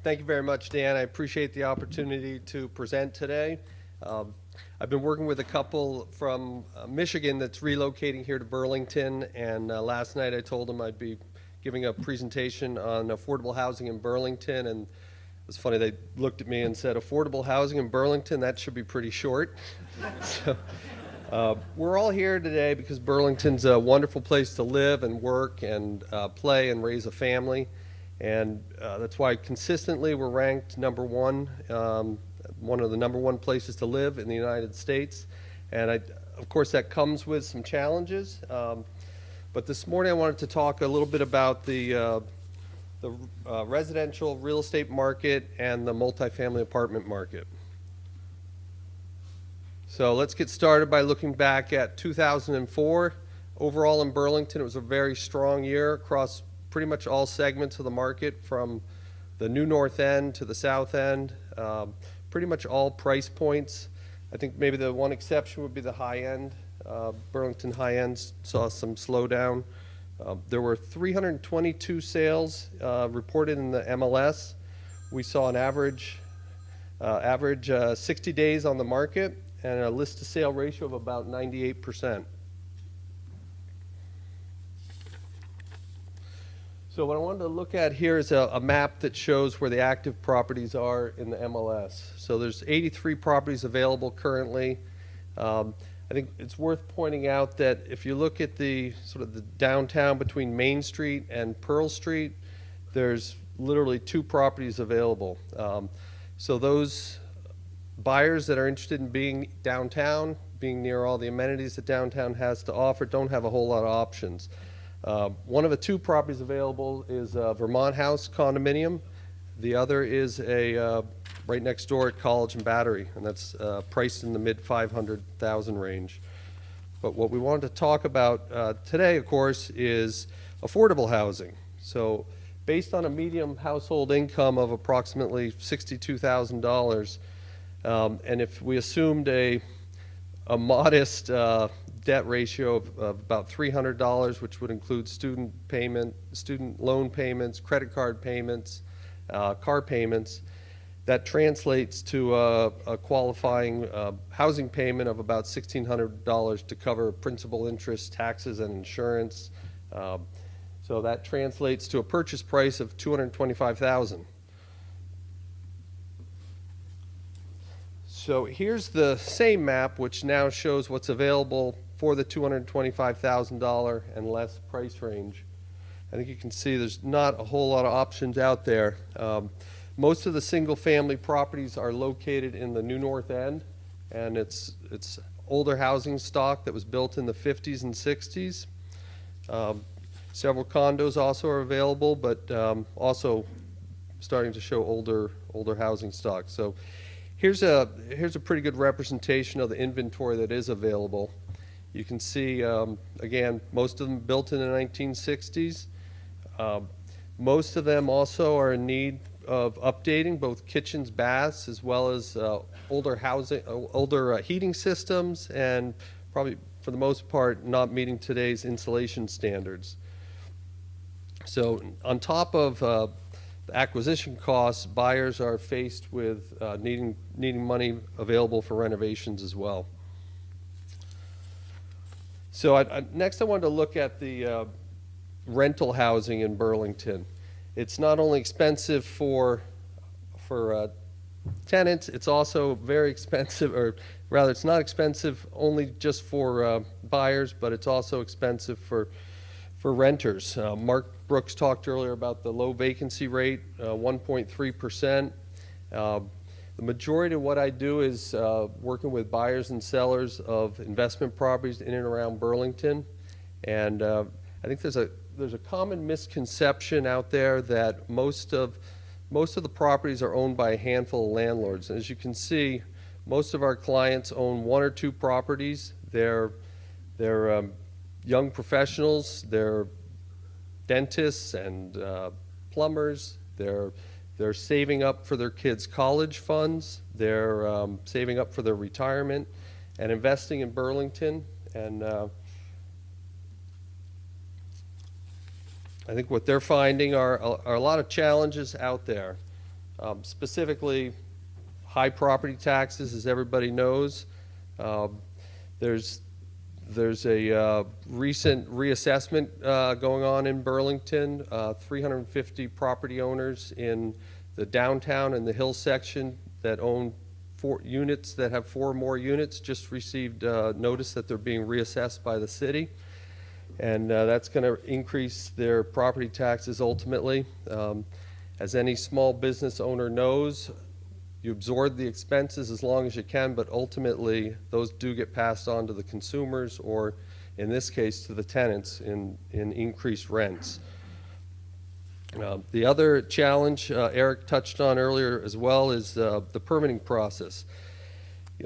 Thank you very much, Dan. I appreciate the opportunity to present today. I've been working with a couple from Michigan that's relocating here to Burlington, and last night I told them I'd be giving a presentation on affordable housing in Burlington, and it was funny, they looked at me and said, affordable housing in Burlington, that should be pretty short. So, we're all here today because Burlington's a wonderful place to live and work and play and raise a family, and that's why consistently we're ranked #1, one of the #1 places to live in the United States. And of course that comes with some challenges. But this morning I wanted to talk a little bit about the residential real estate market and the multifamily apartment market. So let's get started by looking back at 2004. Overall in Burlington, it was a very strong year across pretty much all segments of the market, from the New North End to the South End, pretty much all price points. I think maybe the one exception would be the high end. Burlington high end saw some slowdown. There were 322 sales reported in the MLS. We saw an average 60 days on the market and a list to sale ratio of about 98%. So what I wanted to look at here is a map that shows where the active properties are in the MLS. So there's 83 properties available currently. I think it's worth pointing out that if you look at the sort of the downtown between Main Street and Pearl Street, there's literally 2 properties available. So those buyers that are interested in being downtown, being near all the amenities that downtown has to offer, don't have a whole lot of options. One of the 2 properties available is Vermont House condominium. The other is a right next door at College and Battery, and that's priced in the mid $500,000 range. But what we wanted to talk about today, of course, is affordable housing. So based on a median household income of approximately $62,000, and if we assumed a modest debt ratio of about $300, which would include student loan payments, credit card payments, car payments, that translates to a qualifying housing payment of about $1,600 to cover principal, interest, taxes, and insurance. So that translates to a purchase price of $225,000. So here's the same map, which now shows what's available for the $225,000 and less price range. I think you can see there's not a whole lot of options out there. Most of the single-family properties are located in the New North End, and it's older housing stock that was built in the 50s and 60s. Several condos also are available, but also starting to show older housing stock. So here's a pretty good representation of the inventory that is available. You can see, again, most of them built in the 1960s. Most of them also are in need of updating, both kitchens, baths, as well as older heating systems, and probably for the most part not meeting today's insulation standards. So on top of the acquisition costs, buyers are faced with needing money available for renovations as well. So next I wanted to look at the rental housing in Burlington. It's not only expensive for tenants, it's also very expensive, or rather it's not expensive only just for buyers, but it's also expensive for renters. Mark Brooks talked earlier about the low vacancy rate, 1.3%. The majority of what I do is working with buyers and sellers of investment properties in and around Burlington, and I think there's a common misconception out there that most of the properties are owned by a handful of landlords. And as you can see, most of our clients own one or two properties. They're young professionals, they're dentists and plumbers, they're saving up for their kids' college funds, they're saving up for their retirement and investing in Burlington. And I think what they're finding are a lot of challenges out there, specifically high property taxes, as everybody knows. There's a recent reassessment going on in Burlington. 350 property owners in the downtown and the hill section that own 4 units that have 4 or more units just received notice that they're being reassessed by the city. And that's going to increase their property taxes ultimately. As any small business owner knows, you absorb the expenses as long as you can, but ultimately those do get passed on to the consumers, or in this case to the tenants in increased rents. The other challenge Eric touched on earlier as well is the permitting process.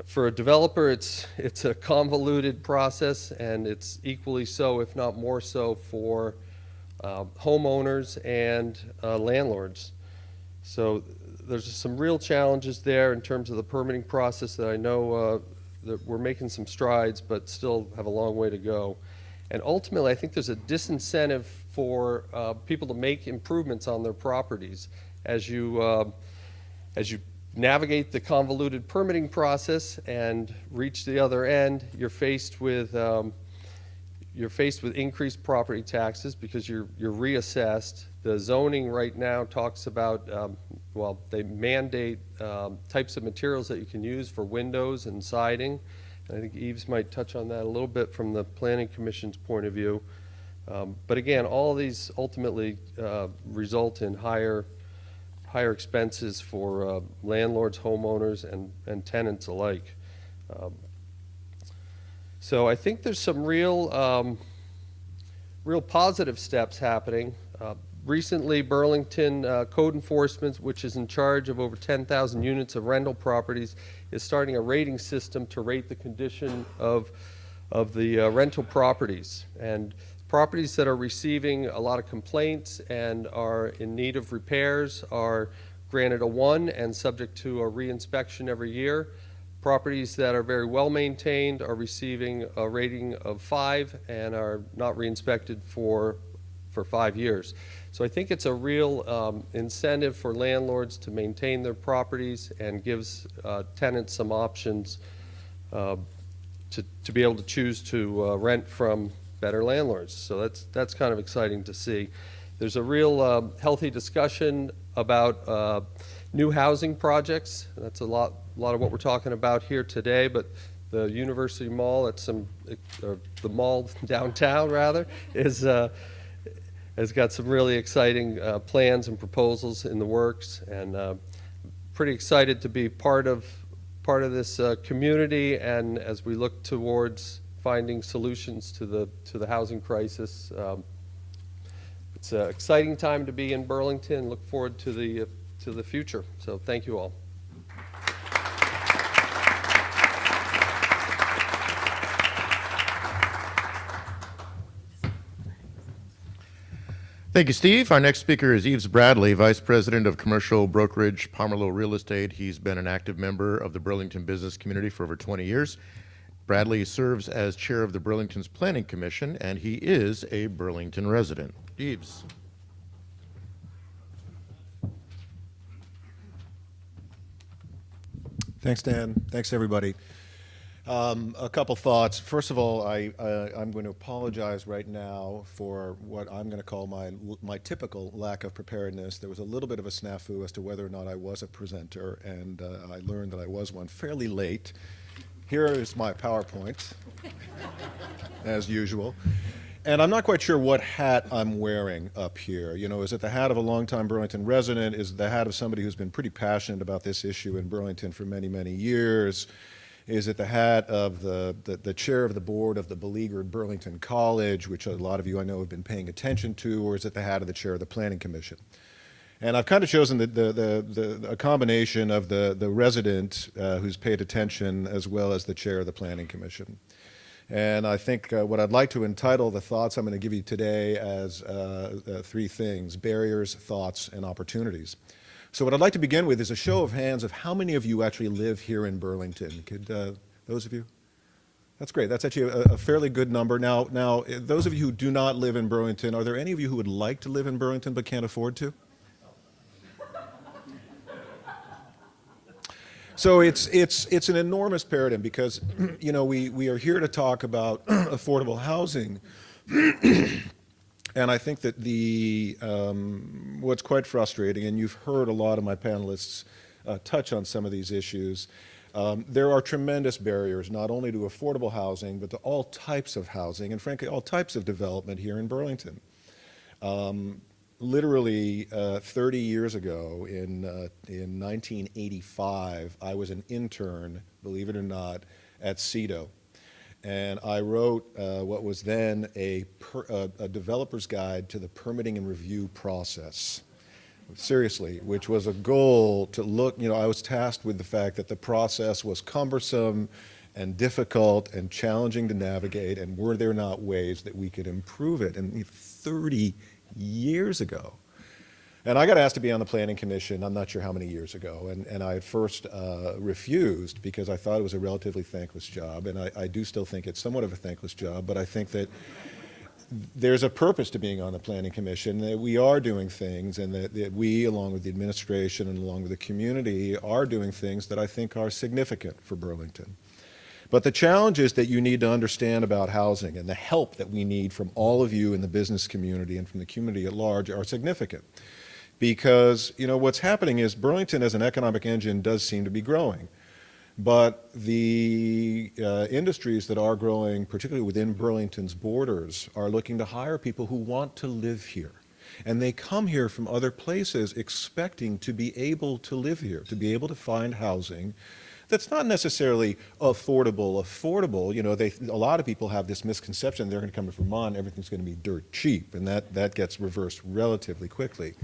For a developer, it's a convoluted process, and it's equally so, if not more so, for homeowners and landlords. So there's some real challenges there in terms of the permitting process that I know that we're making some strides, but still have a long way to go. And ultimately, I think there's a disincentive for people to make improvements on their properties. As you navigate the convoluted permitting process and reach the other end, you're faced with increased property taxes because you're reassessed. The zoning right now talks about, they mandate types of materials that you can use for windows and siding. And I think Eves might touch on that a little bit from the Planning Commission's point of view. But again, all of these ultimately result in higher expenses for landlords, homeowners, and tenants alike. So I think there's some real positive steps happening. Recently, Burlington Code Enforcement, which is in charge of over 10,000 units of rental properties, is starting a rating system to rate the condition of the rental properties. And properties that are receiving a lot of complaints and are in need of repairs are granted a 1 and subject to a reinspection every year. Properties that are very well maintained are receiving a rating of 5 and are not reinspected for 5 years. So I think it's a real incentive for landlords to maintain their properties and gives tenants some options to be able to choose to rent from better landlords. So that's kind of exciting to see. There's a real healthy discussion about new housing projects. That's a lot a lot of what we're talking about here today, but the University Mall or the mall downtown rather, has got some really exciting plans and proposals in the works, and pretty excited to be part of this community. And as we look towards finding solutions to the housing crisis, it's an exciting time to be in Burlington. Look forward to the future. So thank you all. Thank you, Steve. Our next speaker is Yves Bradley, Vice President of Commercial Brokerage, Pomerleau Real Estate. He's been an active member of the Burlington business community for over 20 years. Bradley serves as chair of the Burlington's Planning Commission, and he is a Burlington resident. Yves. Thanks, Dan. Thanks, everybody. A couple thoughts. First of all, I'm going to apologize right now for what I'm going to call my typical lack of preparedness. There was a little bit of a snafu as to whether or not I was a presenter, and I learned that I was one fairly late. Here is my PowerPoint, as usual. And I'm not quite sure what hat I'm wearing up here. You know, is it the hat of a longtime Burlington resident? Is it the hat of somebody who's been pretty passionate about this issue in Burlington for many, many years? Is it the hat of the chair of the board of the beleaguered Burlington College, which a lot of you I know have been paying attention to, or is it the hat of the chair of the Planning Commission? And I've kind of chosen a combination of the resident who's paid attention as well as the chair of the Planning Commission. And I think what I'd like to entitle the thoughts I'm going to give you today as three things: barriers, thoughts, and opportunities. So what I'd like to begin with is a show of hands of how many of you actually live here in Burlington. Could those of you? That's great. That's actually a fairly good number. Now, those of you who do not live in Burlington, are there any of you who would like to live in Burlington but can't afford to? So it's an enormous paradigm because, you know, we are here to talk about affordable housing. And I think that what's quite frustrating, and you've heard a lot of my panelists touch on some of these issues, there are tremendous barriers not only to affordable housing, but to all types of housing, and frankly, all types of development here in Burlington. Literally 30 years ago, in 1985, I was an intern, believe it or not, at CEDO. And I wrote what was then a developer's guide to the permitting and review process. Seriously, which was a goal to look, you know, I was tasked with the fact that the process was cumbersome and difficult and challenging to navigate, and were there not ways that we could improve it? And 30 years ago. And I got asked to be on the Planning Commission, I'm not sure how many years ago, and I at first refused because I thought it was a relatively thankless job, and I do still think it's somewhat of a thankless job, but I think that there's a purpose to being on the Planning Commission, that we are doing things, and that we, along with the administration and along with the community, are doing things that I think are significant for Burlington. But the challenges that you need to understand about housing and the help that we need from all of you in the business community and from the community at large are significant. Because, you know, what's happening is Burlington as an economic engine does seem to be growing. But the industries that are growing, particularly within Burlington's borders, are looking to hire people who want to live here. And they come here from other places expecting to be able to live here, to be able to find housing that's not necessarily affordable. You know, a lot of people have this misconception they're going to come to Vermont, everything's going to be dirt cheap, and that gets reversed relatively quickly.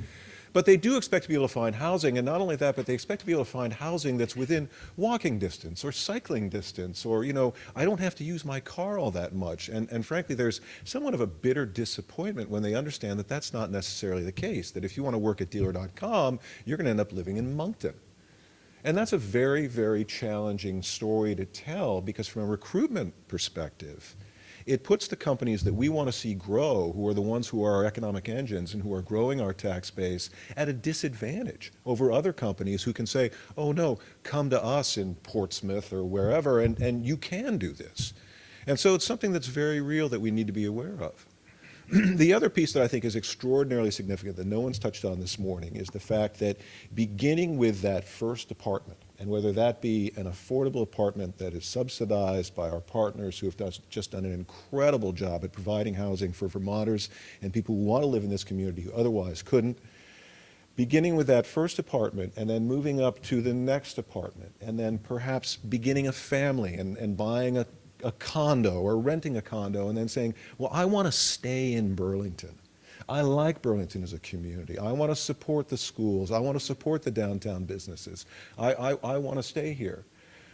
But they do expect to be able to find housing, and not only that, but they expect to be able to find housing that's within walking distance or cycling distance, or, you know, I don't have to use my car all that much. And frankly, there's somewhat of a bitter disappointment when they understand that that's not necessarily the case, that if you want to work at dealer.com, you're going to end up living in Moncton. And that's a very, very challenging story to tell, because from a recruitment perspective, it puts the companies that we want to see grow, who are the ones who are our economic engines and who are growing our tax base, at a disadvantage over other companies who can say, oh no, come to us in Portsmouth or wherever, and you can do this. And so it's something that's very real that we need to be aware of. The other piece that I think is extraordinarily significant that no one's touched on this morning is the fact that beginning with that first apartment And whether that be an affordable apartment that is subsidized by our partners who have just done an incredible job at providing housing for Vermonters and people who want to live in this community who otherwise couldn't, beginning with that first apartment and then moving up to the next apartment, and then perhaps beginning a family and buying a condo or renting a condo, and then saying, well, I want to stay in Burlington. I like Burlington as a community. I want to support the schools. I want to support the downtown businesses. I want to stay here.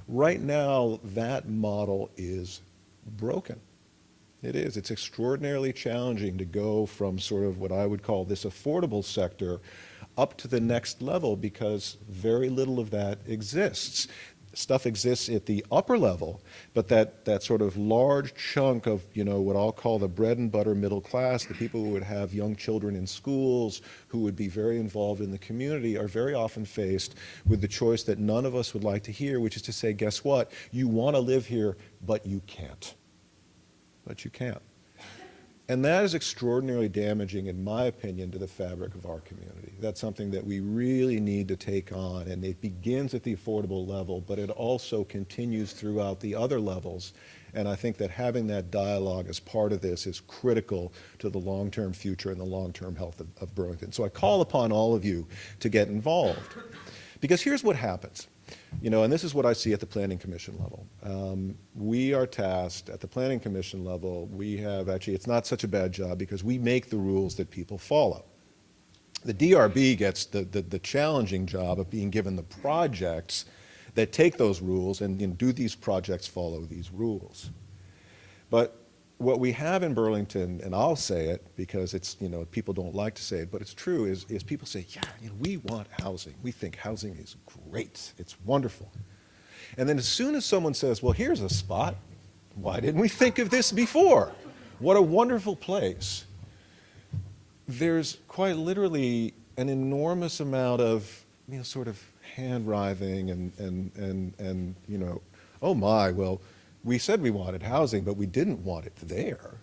Right now, that model is broken. It is. It's extraordinarily challenging to go from sort of what I would call this affordable sector up to the next level because very little of that exists. Stuff exists at the upper level, but that sort of large chunk of, you know, what I'll call the bread and butter middle class, the people who would have young children in schools, who would be very involved in the community, are very often faced with the choice that none of us would like to hear, which is to say, guess what? You want to live here, but you can't. But you can't. And that is extraordinarily damaging, in my opinion, to the fabric of our community. That's something that we really need to take on, and it begins at the affordable level, but it also continues throughout the other levels. And I think that having that dialogue as part of this is critical to the long-term future and the long-term health of Burlington. So I call upon all of you to get involved. Because here's what happens. You know, and this is what I see at the Planning Commission level. We are tasked at the Planning Commission level, we have actually, it's not such a bad job because we make the rules that people follow. The DRB gets the challenging job of being given the projects that take those rules and do these projects follow these rules. But what we have in Burlington, and I'll say it because it's, you know, people don't like to say it, but it's true, is people say, yeah, you know, we want housing. We think housing is great. It's wonderful. And then as soon as someone says, well, here's a spot, why didn't we think of this before? What a wonderful place. There's quite literally an enormous amount of, you know, sort of hand-writhing and you know, oh my, well, we said we wanted housing, but we didn't want it there.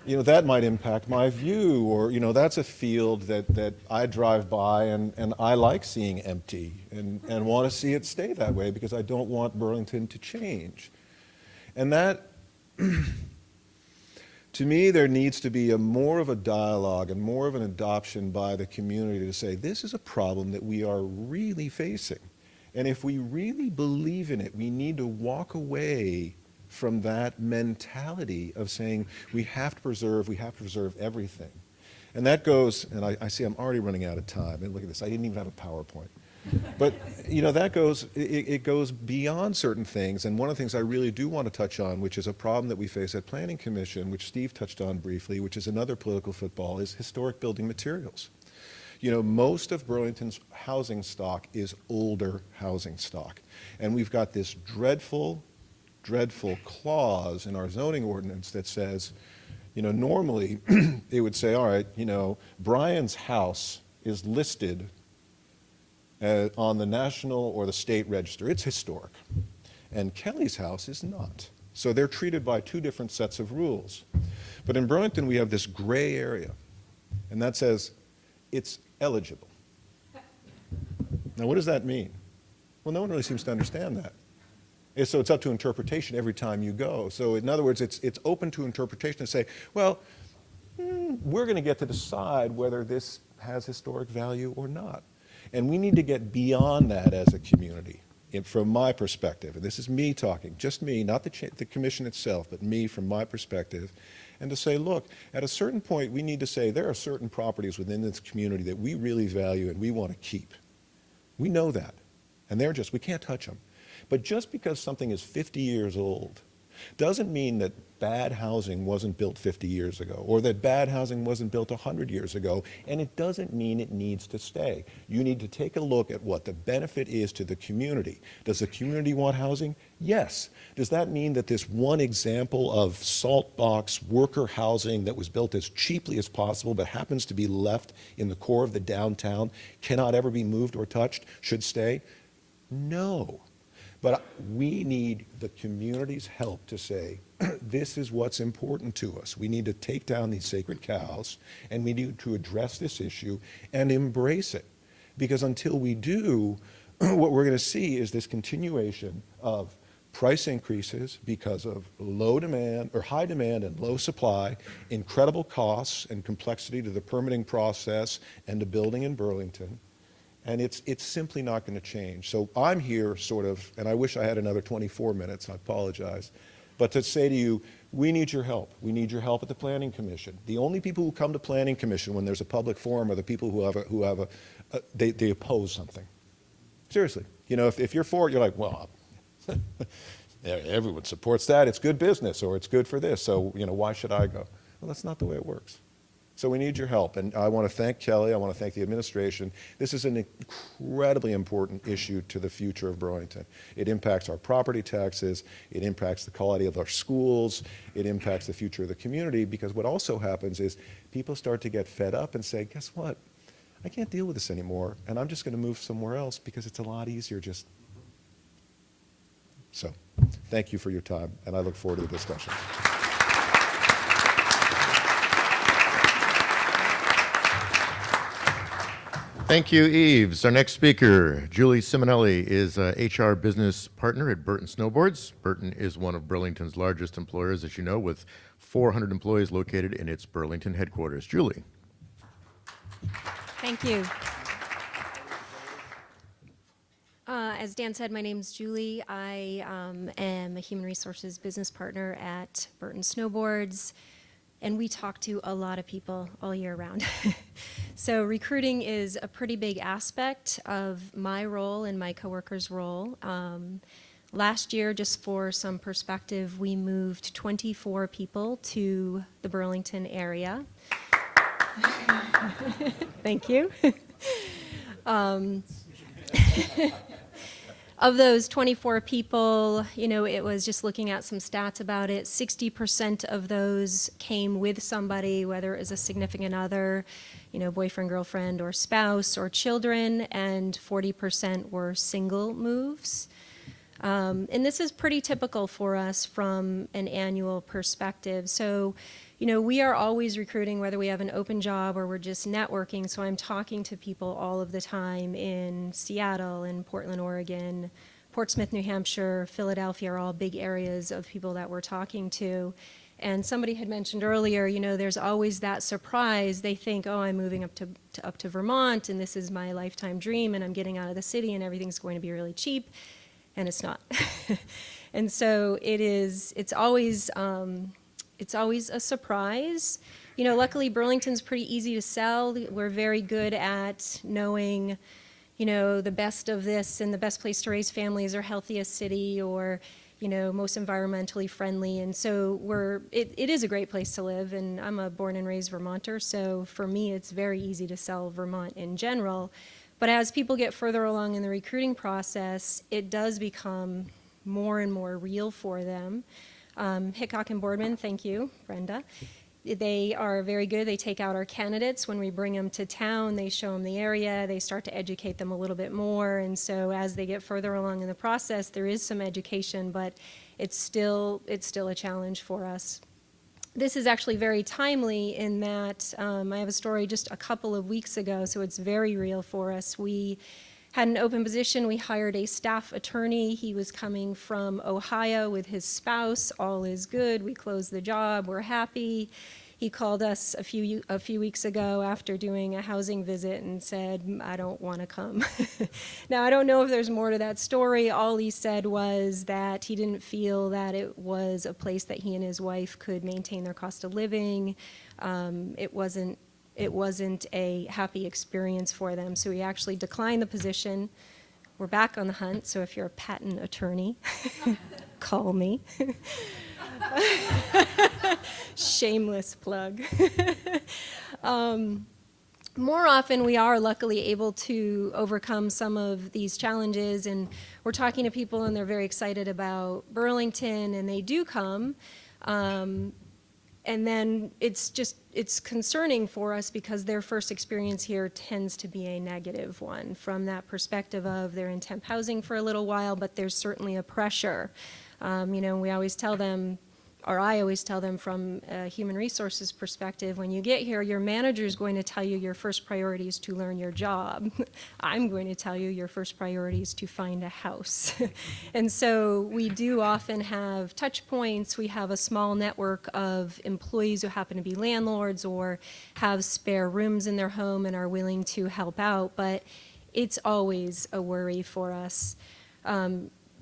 You know, that might impact my view, or, you know, that's a field that I drive by and I like seeing empty and want to see it stay that way because I don't want Burlington to change. And that, to me, there needs to be more of a dialogue and more of an adoption by the community to say, this is a problem that we are really facing. And if we really believe in it, we need to walk away from that mentality of saying we have to preserve everything. And that goes, and I see I'm already running out of time, and look at this, I didn't even have a PowerPoint. But, you know, that goes, it goes beyond certain things, and one of the things I really do want to touch on, which is a problem that we face at Planning Commission, which Steve touched on briefly, which is another political football, is historic building materials. You know, most of Burlington's housing stock is older housing stock. And we've got this dreadful, dreadful clause in our zoning ordinance that says, you know, normally it would say, all right, you know, Brian's house is listed on the national or the state register. It's historic. And Kelly's house is not. So they're treated by two different sets of rules. But in Burlington, we have this gray area. And that says, it's eligible. Now, what does that mean? Well, no one really seems to understand that. So it's up to interpretation every time you go. So in other words, it's open to interpretation to say, well, we're going to get to decide whether this has historic value or not. And we need to get beyond that as a community. From my perspective, and this is me talking, just me, not the commission itself, but me from my perspective, and to say, look, at a certain point, we need to say there are certain properties within this community that we really value and we want to keep. We know that, and they're just, we can't touch them. But just because something is 50 years old doesn't mean that bad housing wasn't built 50 years ago, or that bad housing wasn't built 100 years ago, and it doesn't mean it needs to stay. You need to take a look at what the benefit is to the community. Does the community want housing? Yes. Does that mean that this one example of salt box worker housing that was built as cheaply as possible but happens to be left in the core of the downtown cannot ever be moved or touched, should stay? No. But we need the community's help to say, this is what's important to us. We need to take down these sacred cows, and we need to address this issue and embrace it. Because until we do, what we're going to see is this continuation of price increases because of low demand or high demand and low supply, incredible costs and complexity to the permitting process and to building in Burlington. And it's simply not going to change. So I'm here sort of, and I wish I had another 24 minutes, I apologize, but to say to you, we need your help. We need your help at the Planning Commission. The only people who come to Planning Commission when there's a public forum are the people who they oppose something. Seriously. You know, if you're for it, you're like, well, everyone supports that. It's good business, or it's good for this. So, you know, why should I go? Well, that's not the way it works. So we need your help. And I want to thank Kelly. I want to thank the administration. This is an incredibly important issue to the future of Burlington. It impacts our property taxes. It impacts the quality of our schools. It impacts the future of the community, because what also happens is people start to get fed up and say, guess what? I can't deal with this anymore, and I'm just going to move somewhere else because it's a lot easier just. So thank you for your time, and I look forward to the discussion. Thank you, Eves. Our next speaker, Julie Simonelli, is a HR business partner at Burton Snowboards. Burton is one of Burlington's largest employers, as you know, with 400 employees located in its Burlington headquarters. Julie. Thank you. As Dan said, my name's Julie. I am a human resources business partner at Burton Snowboards, and we talk to a lot of people all year round. So recruiting is a pretty big aspect of my role and my coworkers' role. Last year, just for some perspective, we moved 24 people to the Burlington area. Thank you. Of those 24 people, you know, it was just looking at some stats about it, 60% of those came with somebody, whether it was a significant other, you know, boyfriend, girlfriend, or spouse, or children, and 40% were single moves. And this is pretty typical for us from an annual perspective. So, you know, we are always recruiting, whether we have an open job or we're just networking. So I'm talking to people all of the time in Seattle, in Portland, Oregon, Portsmouth, New Hampshire, Philadelphia are all big areas of people that we're talking to. And somebody had mentioned earlier, you know, there's always that surprise. They think, oh, I'm moving up to Vermont, and this is my lifetime dream, and I'm getting out of the city, and everything's going to be really cheap, and it's not. And so it's always a surprise. You know, luckily Burlington's pretty easy to sell. We're very good at knowing, you know, the best of this, and the best place to raise families, or healthiest city, or, you know, most environmentally friendly. And so it is a great place to live, and I'm a born and raised Vermonter, so for me it's very easy to sell Vermont in general. But as people get further along in the recruiting process, it does become more and more real for them. Hickok and Boardman, thank you, Brenda. They are very good. They take out our candidates. When we bring them to town, they show them the area. They start to educate them a little bit more. And so as they get further along in the process, there is some education, but it's still a challenge for us. This is actually very timely in that I have a story just a couple of weeks ago, so it's very real for us. We had an open position. We hired a staff attorney. He was coming from Ohio with his spouse. All is good. We closed the job. We're happy. He called us a few weeks ago after doing a housing visit and said, I don't want to come. Now, I don't know if there's more to that story. All he said was that he didn't feel that it was a place that he and his wife could maintain their cost of living. It wasn't a happy experience for them, so he actually declined the position. We're back on the hunt, so if you're a patent attorney, call me. Shameless plug. More often, we are luckily able to overcome some of these challenges, and we're talking to people, and they're very excited about Burlington, and they do come. And then it's concerning for us because their first experience here tends to be a negative one from that perspective of they're in temp housing for a little while, but there's certainly a pressure. You know, we always tell them or I always tell them from a human resources perspective, when you get here, your manager is going to tell you your first priority is to learn your job. I'm going to tell you your first priority is to find a house. And so we do often have touch points. We have a small network of employees who happen to be landlords or have spare rooms in their home and are willing to help out, but it's always a worry for us.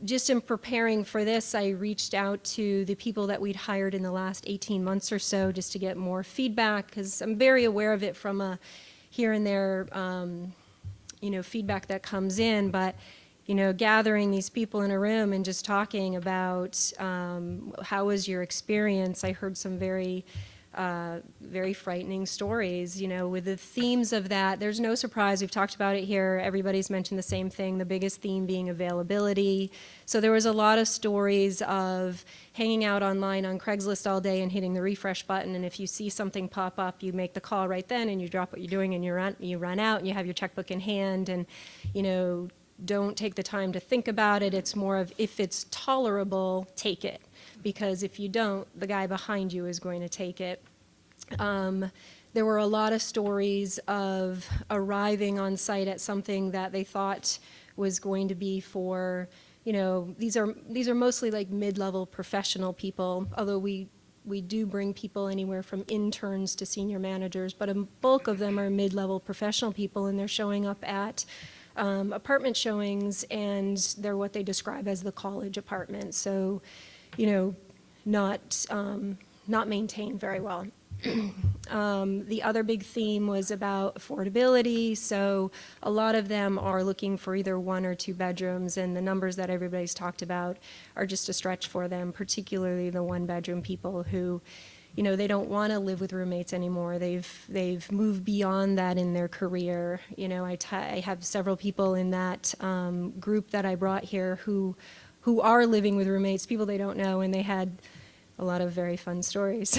Just in preparing for this, I reached out to the people that we'd hired in the last 18 months or so just to get more feedback, because I'm very aware of it from a here and there, feedback that comes in. But, gathering these people in a room and just talking about how was your experience, I heard some very frightening stories, with the themes of that. There's no surprise. We've talked about it here. Everybody's mentioned the same thing, the biggest theme being availability. So there was a lot of stories of hanging out online on Craigslist all day and hitting the refresh button. And if you see something pop up, you make the call right then and you drop what you're doing and you run out and you have your checkbook in hand and, don't take the time to think about it. It's more of if it's tolerable, take it. Because if you don't, the guy behind you is going to take it. There were a lot of stories of arriving on site at something that they thought was going to be for, these are mostly like mid-level professional people, although we do bring people anywhere from interns to senior managers, but a bulk of them are mid-level professional people, and they're showing up at apartment showings, and they're what they describe as the college apartment. So, not maintained very well. The other big theme was about affordability. So a lot of them are looking for either 1 or 2 bedrooms, and the numbers that everybody's talked about are just a stretch for them, particularly the 1-bedroom people who, they don't want to live with roommates anymore. They've moved beyond that in their career. I have several people in that group that I brought here who are living with roommates, people they don't know, and they had a lot of very fun stories.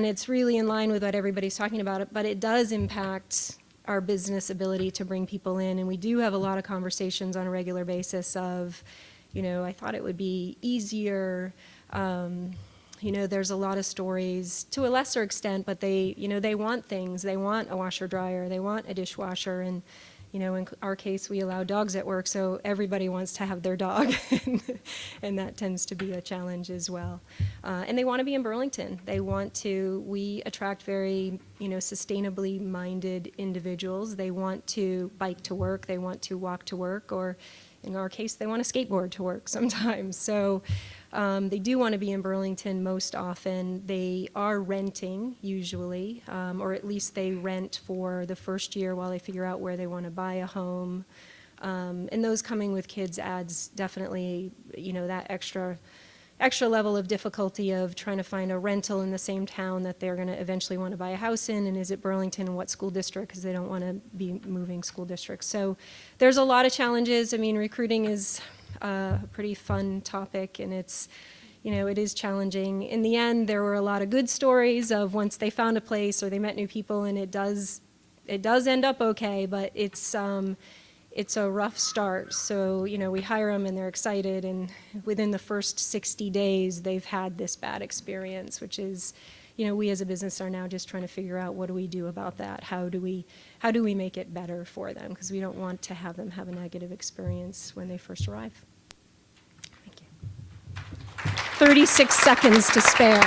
It's really in line with what everybody's talking about, but it does impact our business ability to bring people in, and we do have a lot of conversations on a regular basis of, I thought it would be easier. There's a lot of stories to a lesser extent, but they want things. They want a washer dryer, they want a dishwasher, and in our case, we allow dogs at work, so everybody wants to have their dog, and that tends to be a challenge as well. And they want to be in Burlington. We attract very, sustainably minded individuals. They want to bike to work, they want to walk to work, or in our case, they want to skateboard to work sometimes. So they do want to be in Burlington most often. They are renting usually, or at least they rent for the first year while they figure out where they want to buy a home. And those coming with kids adds definitely, that extra level of difficulty of trying to find a rental in the same town that they're going to eventually want to buy a house in, and is it Burlington and what school district, because they don't want to be moving school districts. So there's a lot of challenges. I mean, recruiting is a pretty fun topic, and it is challenging. In the end, there were a lot of good stories of once they found a place or they met new people, and it does end up okay, but it's a rough start. So, we hire them and they're excited, and within the first 60 days, they've had this bad experience, which is, we as a business are now just trying to figure out what do we do about that? How do we make it better for them? Because we don't want to have them have a negative experience when they first arrive. Thank you. 36 seconds to spare.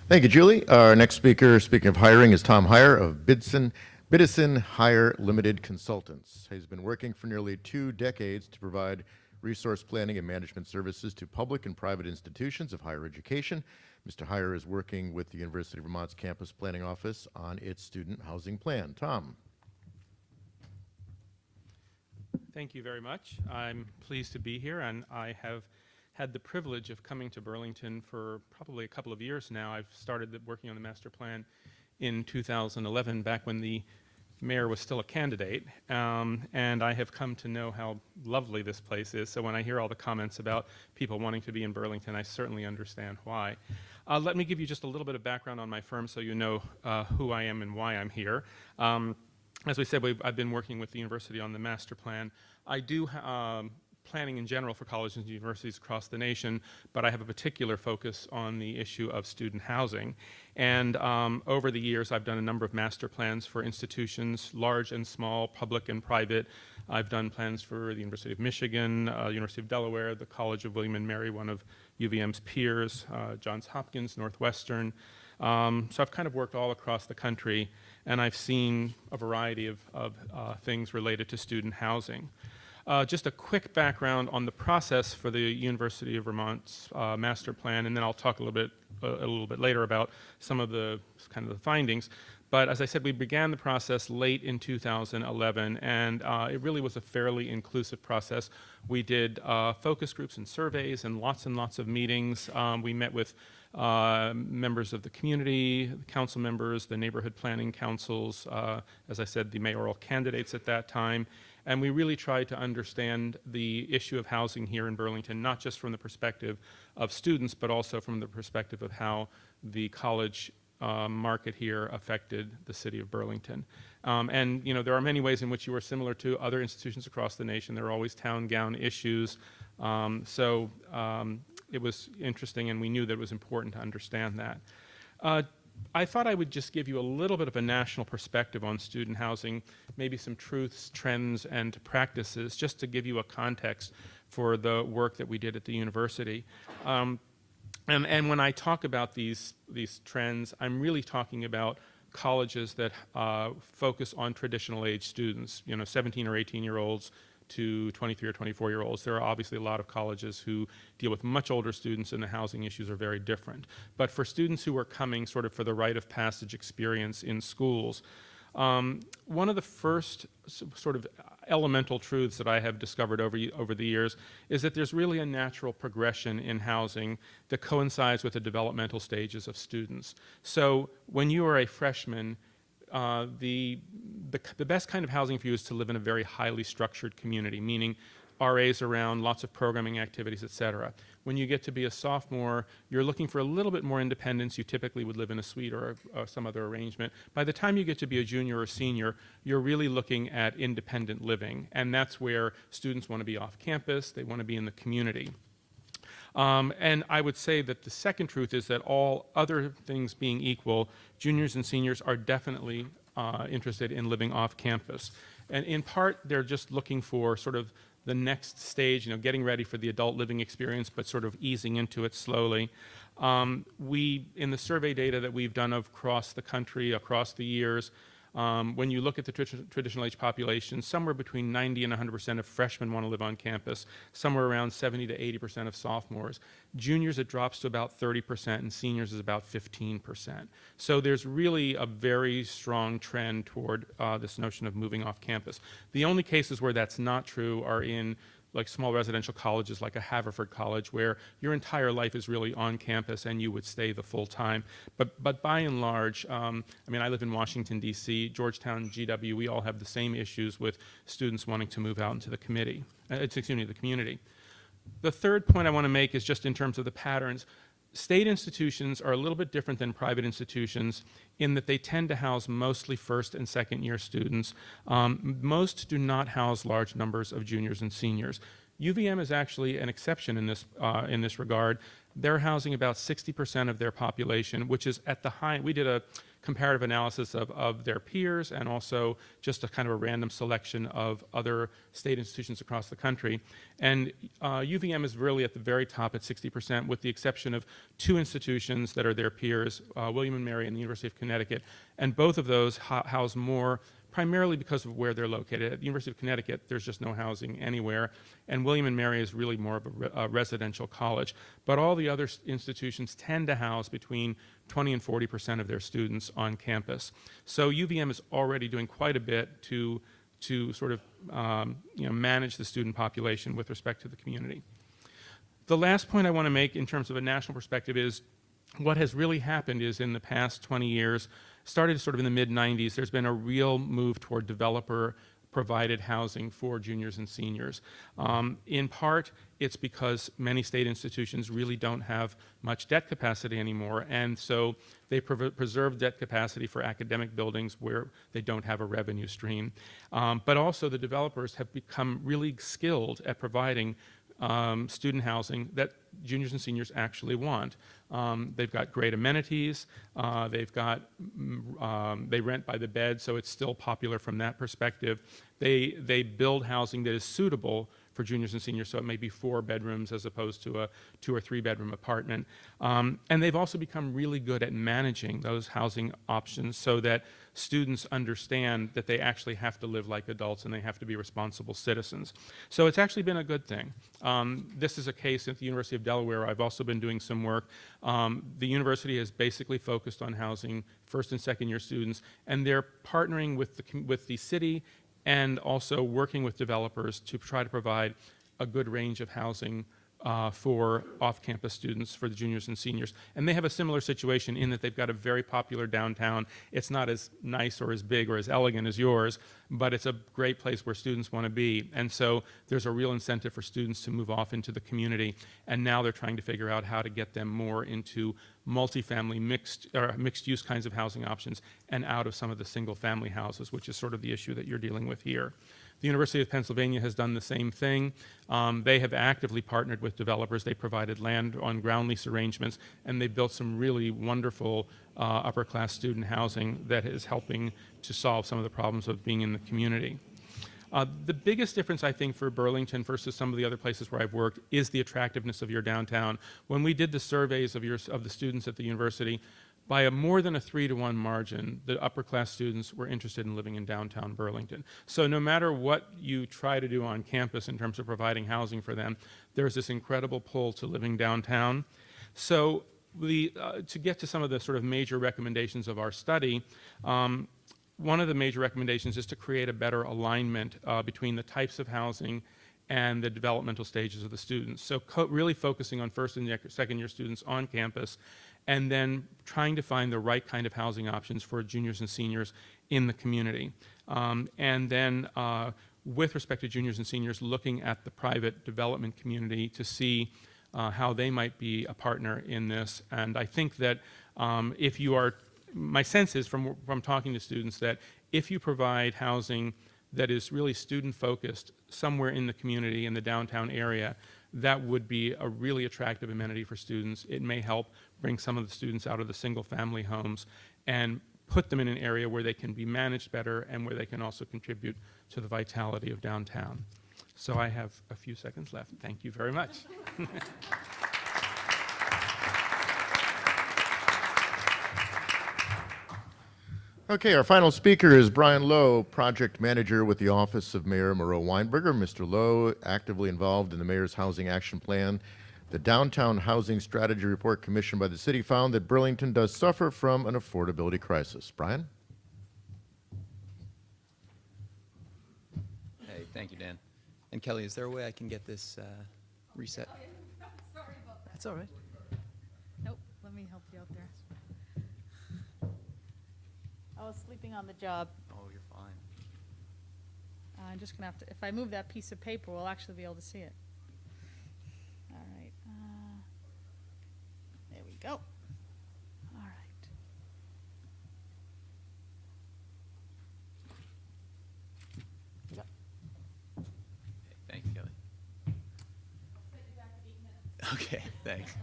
Thank you, Julie. Our next speaker, speaking of hiring, is Tom Heyer of Biddison Hire Limited Consultants. He's been working for nearly 2 decades to provide resource planning and management services to public and private institutions of higher education. Mr. Heyer is working with the University of Vermont's Campus Planning Office on its student housing plan. Tom. Thank you very much. I'm pleased to be here, and I have had the privilege of coming to Burlington for probably a couple of years now. I've started working on the master plan in 2011, back when the mayor was still a candidate, and I have come to know how lovely this place is. So when I hear all the comments about people wanting to be in Burlington, I certainly understand why. Let me give you just a little bit of background on my firm so you know who I am and why I'm here. as we said, I've been working with the university on the master plan. I do planning in general for colleges and universities across the nation, but I have a particular focus on the issue of student housing. And over the years, I've done a number of master plans for institutions, large and small, public and private. I've done plans for the University of Michigan, University of Delaware, the College of William and Mary, one of UVM's peers, Johns Hopkins, Northwestern. So I've kind of worked all across the country, and I've seen a variety of things related to student housing. Just a quick background on the process for the University of Vermont's master plan, and then I'll talk a little bit later about some of the kind of the findings. But as I said, we began the process late in 2011, and it really was a fairly inclusive process. We did focus groups and surveys and lots of meetings. We met with members of the community, the council members, the neighborhood planning councils, as I said, the mayoral candidates at that time. And we really tried to understand the issue of housing here in Burlington, not just from the perspective of students, but also from the perspective of how the college market here affected the city of Burlington. And you know, there are many ways in which you are similar to other institutions across the nation. There are always town-gown issues. It was interesting, and we knew that it was important to understand that. I thought I would just give you a little bit of a national perspective on student housing, maybe some truths, trends, and practices, just to give you a context for the work that we did at the university. And when I talk about these trends, I'm really talking about colleges that focus on traditional age students, you know, 17 or 18-year-olds to 23 or 24-year-olds. There are obviously a lot of colleges who deal with much older students, and the housing issues are very different. But for students who are coming sort of for the rite of passage experience in schools, one of the first sort of elemental truths that I have discovered over the years is that there's really a natural progression in housing that coincides with the developmental stages of students. So when you are a freshman, the best kind of housing for you is to live in a very highly structured community, meaning RAs around, lots of programming activities, et cetera. When you get to be a sophomore, you're looking for a little bit more independence. You typically would live in a suite or some other arrangement. By the time you get to be a junior or senior, you're really looking at independent living, and that's where students want to be off campus. They want to be in the community. And I would say that the second truth is that all other things being equal, juniors and seniors are definitely interested in living off campus. And in part, they're just looking for sort of the next stage, you know, getting ready for the adult living experience, but sort of easing into it slowly. In the survey data that we've done across the country, across the years, when you look at the traditional age population, somewhere between 90 and 100% of freshmen want to live on campus, somewhere around 70 to 80% of sophomores. Juniors, it drops to about 30%, and seniors is about 15%. So there's really a very strong trend toward this notion of moving off campus. The only cases where that's not true are in like small residential colleges like a Haverford College, where your entire life is really on campus and you would stay the full time. But by and large, I mean, I live in Washington, D.C., Georgetown, GW, we all have the same issues with students wanting to move out into the community. The third point I want to make is just in terms of the patterns. State institutions are a little bit different than private institutions in that they tend to house mostly first and second year students. Most do not house large numbers of juniors and seniors. UVM is actually an exception in this regard. They're housing about 60% of their population, which is at the high. We did a comparative analysis of their peers and also just a kind of a random selection of other state institutions across the country. And UVM is really at the very top at 60%, with the exception of two institutions that are their peers, William and Mary and the University of Connecticut. And both of those house more, primarily because of where they're located. At the University of Connecticut, there's just no housing anywhere, and William and Mary is really more of a residential college. But all the other institutions tend to house between 20 and 40% of their students on campus. So UVM is already doing quite a bit to sort of manage the student population with respect to the community. The last point I want to make in terms of a national perspective is what has really happened is in the past 20 years, started sort of in the mid-90s, there's been a real move toward developer-provided housing for juniors and seniors. In part, it's because many state institutions really don't have much debt capacity anymore, and so They preserve debt capacity for academic buildings where they don't have a revenue stream. But also the developers have become really skilled at providing student housing that juniors and seniors actually want. They've got great amenities. They rent by the bed, so it's still popular from that perspective. They build housing that is suitable for juniors and seniors, so it may be 4 bedrooms as opposed to a 2 or 3 bedroom apartment. And they've also become really good at managing those housing options so that students understand that they actually have to live like adults and they have to be responsible citizens. So it's actually been a good thing. This is a case at the University of Delaware. I've also been doing some work. The university has basically focused on housing first and second year students, and they're partnering with the city and also working with developers to try to provide a good range of housing for off-campus students, for the juniors and seniors. And they have a similar situation in that they've got a very popular downtown. It's not as nice or as big or as elegant as yours, but it's a great place where students want to be. And so there's a real incentive for students to move off into the community. And now they're trying to figure out how to get them more into multifamily mixed use kinds of housing options and out of some of the single family houses, which is sort of the issue that you're dealing with here. The University of Pennsylvania has done the same thing. They have actively partnered with developers. They provided land on ground lease arrangements, and they built some really wonderful upper-class student housing that is helping to solve some of the problems of being in the community. The biggest difference, I think, for Burlington versus some of the other places where I've worked is the attractiveness of your downtown. When we did the surveys of the students at the university, by more than a 3-to-1 margin, the upper-class students were interested in living in downtown Burlington. So no matter what you try to do on campus in terms of providing housing for them, there's this incredible pull to living downtown. So to get to some of the sort of major recommendations of our study, one of the major recommendations is to create a better alignment between the types of housing and the developmental stages of the students. So really focusing on first and second year students on campus, and then trying to find the right kind of housing options for juniors and seniors in the community. And then with respect to juniors and seniors, looking at the private development community to see how they might be a partner in this. And I think that if you are, my sense is from talking to students that if you provide housing that is really student focused somewhere in the community, in the downtown area, that would be a really attractive amenity for students. It may help bring some of the students out of the single family homes and put them in an area where they can be managed better and where they can also contribute to the vitality of downtown. So I have a few seconds left. Thank you very much. Okay, our final speaker is Brian Lowe, Project Manager with the Office of Mayor Moreau Weinberger. Mr. Lowe, actively involved in the Mayor's Housing Action Plan. The Downtown Housing Strategy Report commissioned by the city found that Burlington does suffer from an affordability crisis. Brian? Hey, thank you, Dan. And Kelly, is there a way I can get this reset? Sorry about that. That's all right. Nope, let me help you out there. I was sleeping on the job. Oh, you're fine. I'm just gonna have to, if I move that piece of paper, we'll actually be able to see it. All right, there we go. All right. Yep. Thank you, Kelly. Okay, thanks.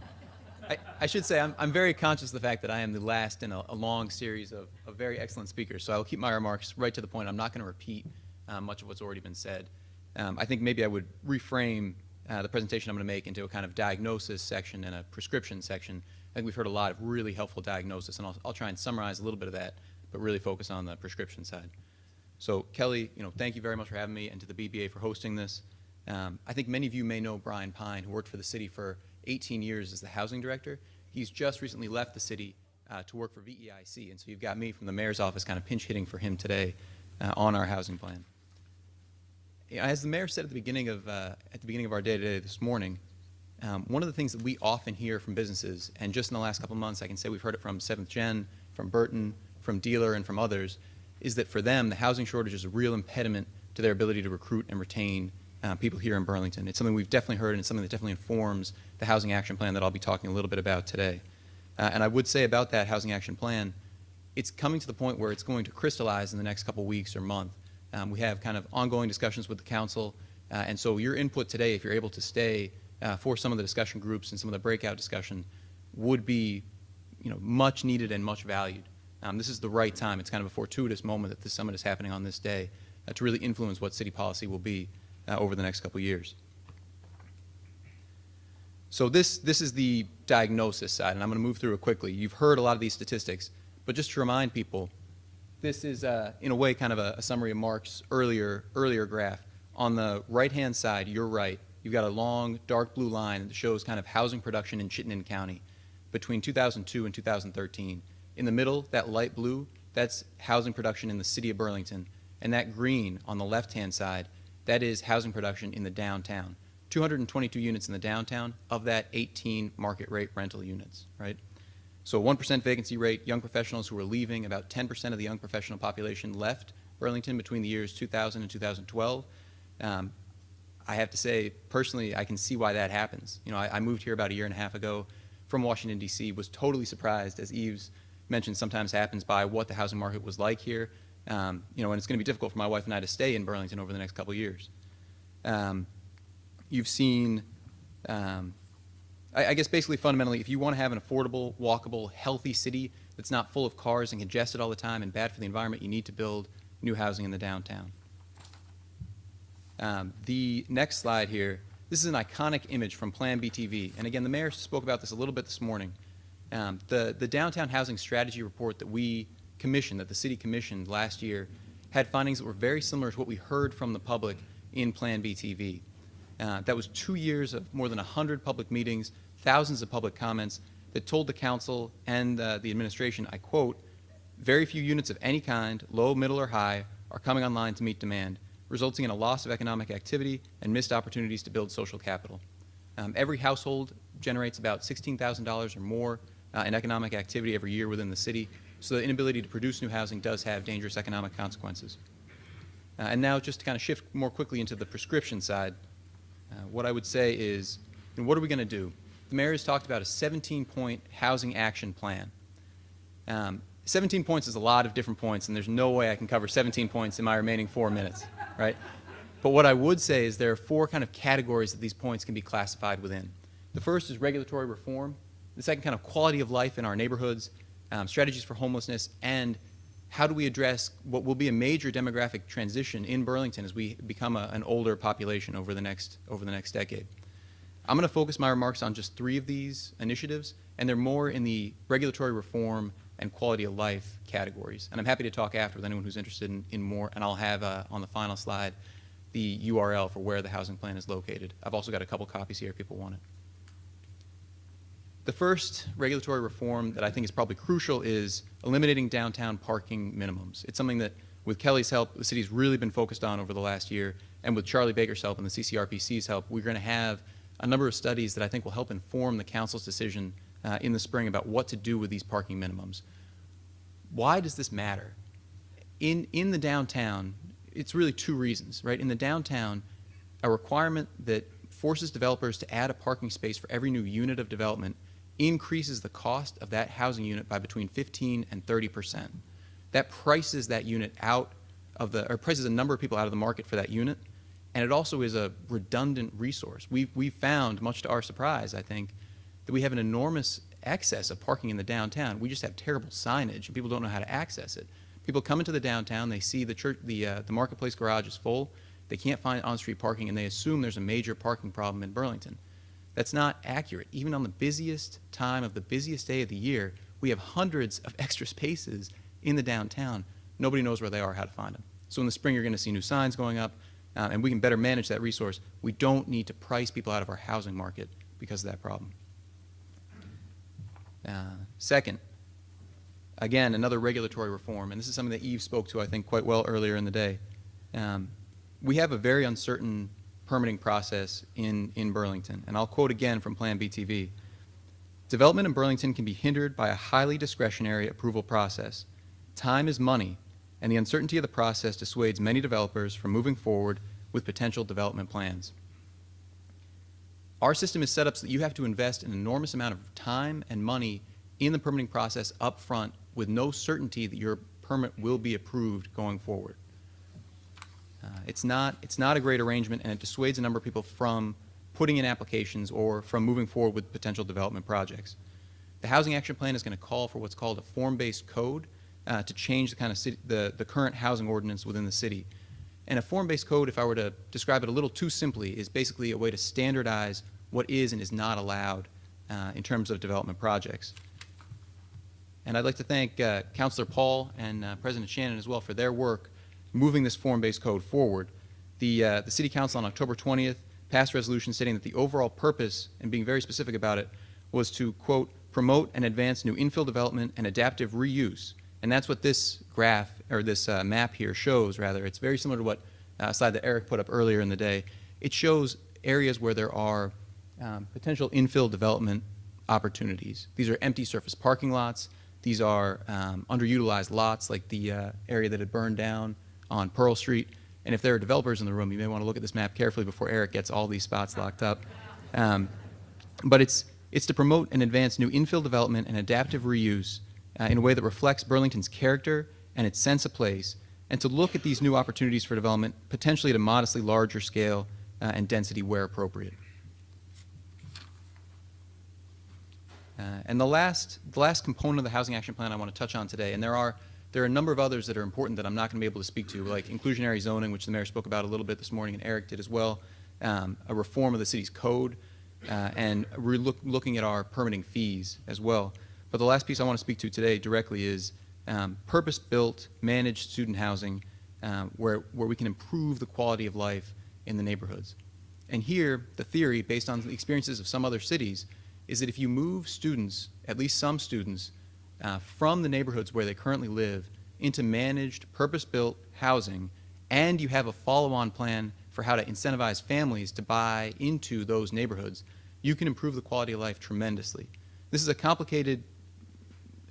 I should say I'm very conscious of the fact that I am the last in a long series of very excellent speakers, so I will keep my remarks right to the point. I'm not going to repeat much of what's already been said. I think maybe I would reframe the presentation I'm going to make into a kind of diagnosis section and a prescription section. I think we've heard a lot of really helpful diagnosis, and I'll try and summarize a little bit of that, but really focus on the prescription side. So Kelly, thank you very much for having me, and to the BBA for hosting this. I think many of you may know Brian Pine, who worked for the city for 18 years as the housing director. He's just recently left the city to work for VEIC, and so you've got me from the mayor's office kind of pinch hitting for him today on our housing plan. As the mayor said at the beginning of our day today this morning, one of the things that we often hear from businesses, and just in the last couple of months I can say we've heard it from 7th Gen, from Burton, from Dealer, and from others, is that for them the housing shortage is a real impediment to their ability to recruit and retain people here in Burlington. It's something we've definitely heard, and it's something that definitely informs the housing action plan that I'll be talking a little bit about today. And I would say about that housing action plan, it's coming to the point where it's going to crystallize in the next couple weeks or month. We have kind of ongoing discussions with the council, and so your input today, if you're able to stay for some of the discussion groups and some of the breakout discussion, would be, much needed and much valued. This is the right time. It's kind of a fortuitous moment that this summit is happening on this day to really influence what city policy will be over the next couple years. So this is the diagnosis side, and I'm going to move through it quickly. You've heard a lot of these statistics, but just to remind people, this is, in a way, kind of a summary of Mark's earlier graph. On the right-hand side, you're right, you've got a long, dark blue line that shows kind of housing production in Chittenden County between 2002 and 2013. In the middle, that light blue, that's housing production in the city of Burlington. And that green on the left-hand side, that is housing production in the downtown. 222 units in the downtown, of that 18 market rate rental units, right? So 1% vacancy rate, young professionals who are leaving, about 10% of the young professional population left Burlington between the years 2000 and 2012. I have to say, personally, I can see why that happens. I moved here about a year and a half ago from Washington, D.C., was totally surprised, as Eve's mentioned sometimes happens, by what the housing market was like here. And it's going to be difficult for my wife and I to stay in Burlington over the next couple of years. You've seen, I guess basically fundamentally, if you want to have an affordable, walkable, healthy city that's not full of cars and congested all the time and bad for the environment, you need to build new housing in the downtown. The next slide here, this is an iconic image from Plan BTV. And again, the mayor spoke about this a little bit this morning. The Downtown Housing Strategy Report that we commissioned, that the city commissioned last year, had findings that were very similar to what we heard from the public in Plan BTV. That was 2 years of more than 100 public meetings, thousands of public comments that told the council and the administration, I quote, "Very few units of any kind, low, middle, or high, are coming online to meet demand, resulting in a loss of economic activity and missed opportunities to build social capital. Every household generates about $16,000 or more in economic activity every year within the city, so the inability to produce new housing does have dangerous economic consequences." And now just to kind of shift more quickly into the prescription side, what I would say is, what are we going to do? The mayor has talked about a 17-point housing action plan. 17 points is a lot of different points, and there's no way I can cover 17 points in my remaining 4 minutes, right? But what I would say is there are 4 kind of categories that these points can be classified within. The first is regulatory reform. The second, kind of quality of life in our neighborhoods, strategies for homelessness, and how do we address what will be a major demographic transition in Burlington as we become an older population over the next decade. I'm going to focus my remarks on just 3 of these initiatives, and they're more in the regulatory reform and quality of life categories. And I'm happy to talk after with anyone who's interested in more, and I'll have on the final slide the URL for where the housing plan is located. I've also got a couple copies here if people want it. The first regulatory reform that I think is probably crucial is eliminating downtown parking minimums. It's something that, with Kelly's help, the city's really been focused on over the last year, and with Charlie Baker's help and the CCRPC's help, we're going to have a number of studies that I think will help inform the council's decision in the spring about what to do with these parking minimums. Why does this matter? In the downtown, it's really 2 reasons, right? In the downtown, a requirement that forces developers to add a parking space for every new unit of development increases the cost of that housing unit by between 15 and 30%. That prices that unit out of or prices a number of people out of the market for that unit, and it also is a redundant resource. We've found, much to our surprise, I think, that we have an enormous excess of parking in the downtown. We just have terrible signage, and people don't know how to access it. People come into the downtown, they see the Marketplace garage is full, they can't find on-street parking, and they assume there's a major parking problem in Burlington. That's not accurate. Even on the busiest time of the busiest day of the year, we have hundreds of extra spaces in the downtown. Nobody knows where they are, how to find them. So in the spring, you're going to see new signs going up, and we can better manage that resource. We don't need to price people out of our housing market because of that problem. Second, again, another regulatory reform, and this is something that Eve spoke to, I think, quite well earlier in the day. We have a very uncertain permitting process in Burlington, and I'll quote again from Plan BTV. "Development in Burlington can be hindered by a highly discretionary approval process. Time is money, and the uncertainty of the process dissuades many developers from moving forward with potential development plans. Our system is set up so that you have to invest an enormous amount of time and money in the permitting process up front with no certainty that your permit will be approved going forward. It's not a great arrangement, and it dissuades a number of people from putting in applications or from moving forward with potential development projects. The Housing Action Plan is going to call for what's called a form-based code to change the kind of the current housing ordinance within the city. And a form-based code, if I were to describe it a little too simply, is basically a way to standardize what is and is not allowed in terms of development projects. And I'd like to thank Councilor Paul and President Shannon as well for their work moving this form-based code forward. The City Council on October 20th passed a resolution stating that the overall purpose, and being very specific about it, was to, quote, promote and advance new infill development and adaptive reuse. And that's what this graph, or this map here shows, rather. It's very similar to what slide that Eric put up earlier in the day. It shows areas where there are potential infill development opportunities. These are empty surface parking lots. These are underutilized lots, like the area that had burned down on Pearl Street. And if there are developers in the room, you may want to look at this map carefully before Eric gets all these spots locked up. But it's to promote and advance new infill development and adaptive reuse in a way that reflects Burlington's character and its sense of place, and to look at these new opportunities for development potentially at a modestly larger scale and density where appropriate. And the last component of the Housing Action Plan I want to touch on today, and there are a number of others that are important that I'm not going to be able to speak to, like inclusionary zoning, which the mayor spoke about a little bit this morning, and Eric did as well, a reform of the city's code, and looking at our permitting fees as well. But the last piece I want to speak to today directly is purpose-built, managed student housing where we can improve the quality of life in the neighborhoods. And here, the theory, based on the experiences of some other cities, is that if you move students, at least some students, from the neighborhoods where they currently live into managed, purpose-built housing, and you have a follow-on plan for how to incentivize families to buy into those neighborhoods, you can improve the quality of life tremendously. This is a complicated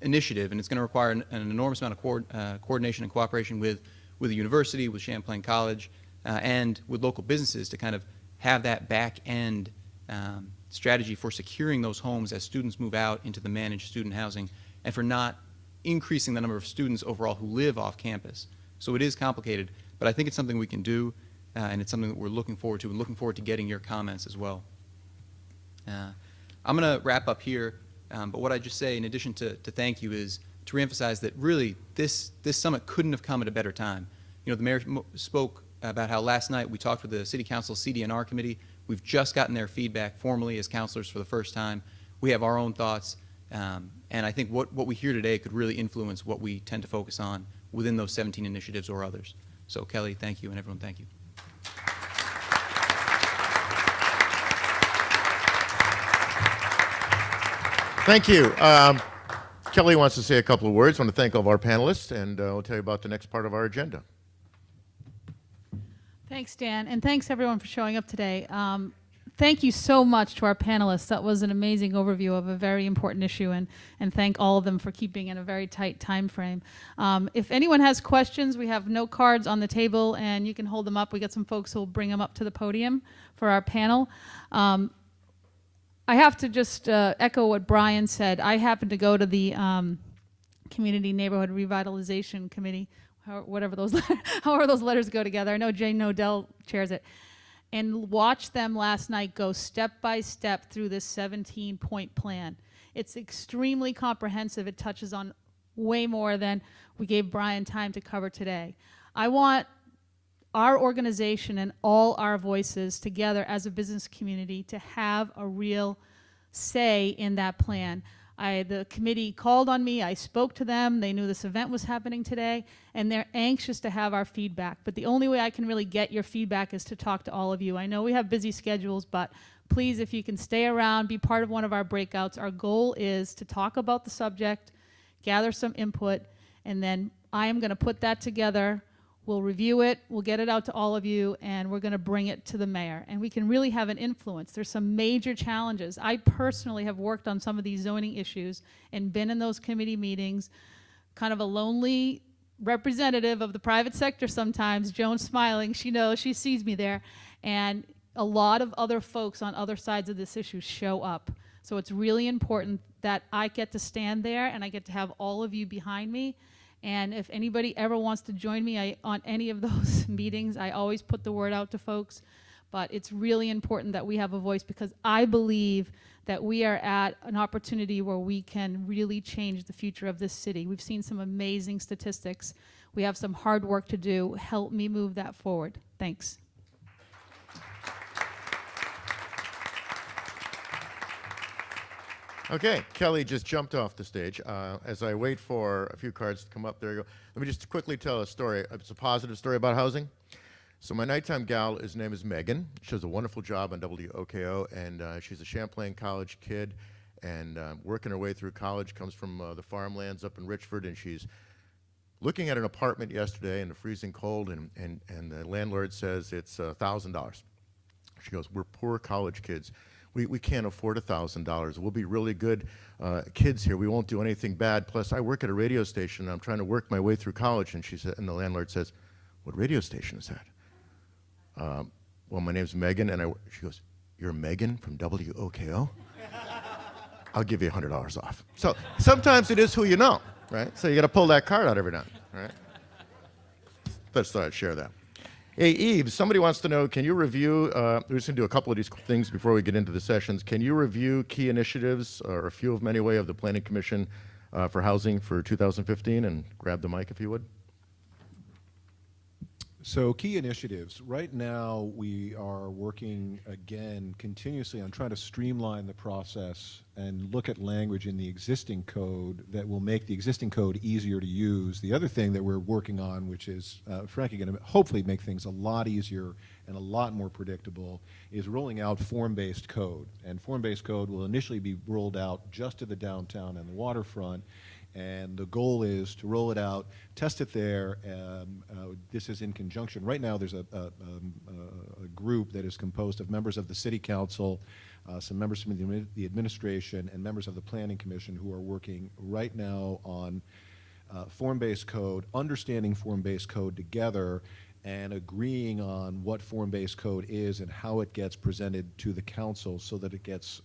initiative, and it's going to require an enormous amount of coordination and cooperation with the university, with Champlain College, and with local businesses to kind of have that back-end strategy for securing those homes as students move out into the managed student housing, and for not increasing the number of students overall who live off campus. So it is complicated, but I think it's something we can do, and it's something that we're looking forward to, and looking forward to getting your comments as well. I'm going to wrap up here, but what I just say, in addition to thank you, is to reemphasize that really this summit couldn't have come at a better time. You know, the mayor spoke about how last night we talked with the City Council CD&R committee. We've just gotten their feedback formally as councilors for the first time. We have our own thoughts, and I think what we hear today could really influence what we tend to focus on within those 17 initiatives or others. So Kelly, thank you, and everyone, thank you. Thank you. Kelly wants to say a couple of words. I want to thank all of our panelists, and we'll tell you about the next part of our agenda. Thanks, Dan, and thanks everyone for showing up today. Thank you so much to our panelists. That was an amazing overview of a very important issue, and thank all of them for keeping in a very tight time frame. If anyone has questions, we have note cards on the table, and you can hold them up. We got some folks who will bring them up to the podium for our panel. I have to just echo what Brian said. I happened to go to the Community Neighborhood Revitalization Committee, however those letters go together. I know Jane Nodell chairs it. And watched them last night go step by step through this 17-point plan. It's extremely comprehensive. It touches on way more than we gave Brian time to cover today. I want our organization and all our voices together as a business community to have a real say in that plan. The committee called on me, I spoke to them, they knew this event was happening today, and they're anxious to have our feedback. But the only way I can really get your feedback is to talk to all of you. I know we have busy schedules, but please, if you can stay around, be part of one of our breakouts. Our goal is to talk about the subject, gather some input, and then I am going to put that together. We'll review it, we'll get it out to all of you, and we're going to bring it to the mayor. And we can really have an influence. There's some major challenges. I personally have worked on some of these zoning issues and been in those committee meetings, kind of a lonely representative of the private sector sometimes. Joan's smiling, she knows, she sees me there. And a lot of other folks on other sides of this issue show up. So it's really important that I get to stand there and I get to have all of you behind me. And if anybody ever wants to join me on any of those meetings, I always put the word out to folks. But it's really important that we have a voice, because I believe that we are at an opportunity where we can really change the future of this city. We've seen some amazing statistics. We have some hard work to do. Help me move that forward. Thanks. Okay, Kelly just jumped off the stage. As I wait for a few cards to come up, there you go. Let me just quickly tell a story. It's a positive story about housing. So my nighttime gal, his name is Megan. She does a wonderful job on WOKO, and she's a Champlain College kid, and working her way through college, comes from the farmlands up in Richford, and she's looking at an apartment yesterday in the freezing cold, and the landlord says it's $1,000. She goes, we're poor college kids. We can't afford $1,000. We'll be really good kids here. We won't do anything bad. Plus, I work at a radio station, and I'm trying to work my way through college. And she said, and the landlord says, what radio station is that? Well, my name's Megan, and she goes, you're Megan from WOKO? I'll give you $100 off. So sometimes it is who you know, right? So you got to pull that card out every now and then, right? Just thought I'd share that. Hey, Eve, somebody wants to know, can you review, we're just going to do a couple of these things before we get into the sessions. Can you review key initiatives, or a few of them anyway, of the Planning Commission for housing for 2015? And grab the mic if you would. So key initiatives. Right now, we are working again continuously on trying to streamline the process and look at language in the existing code that will make the existing code easier to use. The other thing that we're working on, which is frankly going to hopefully make things a lot easier and a lot more predictable, is rolling out form-based code. And form-based code will initially be rolled out just to the downtown and the waterfront. And the goal is to roll it out, test it there. This is in conjunction. Right now, there's a group that is composed of members of the City Council, some members from the administration, and members of the Planning Commission who are working right now on form-based code, understanding form-based code together, and agreeing on what form-based code is and how it gets presented to the council so that it gets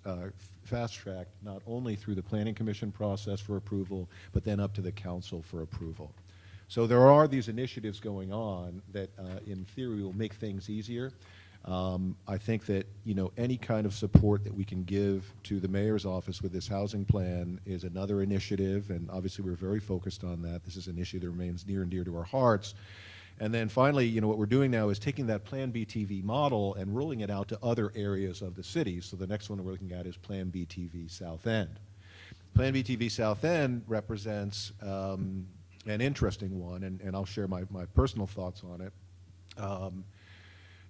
fast-tracked not only through the Planning Commission process for approval, but then up to the council for approval. So there are these initiatives going on that in theory will make things easier. I think that any kind of support that we can give to the mayor's office with this housing plan is another initiative, and obviously we're very focused on that. This is an issue that remains near and dear to our hearts. And then finally, what we're doing now is taking that Plan BTV model and rolling it out to other areas of the city. So the next one we're looking at is Plan BTV South End. Plan BTV South End represents an interesting one, and I'll share my personal thoughts on it.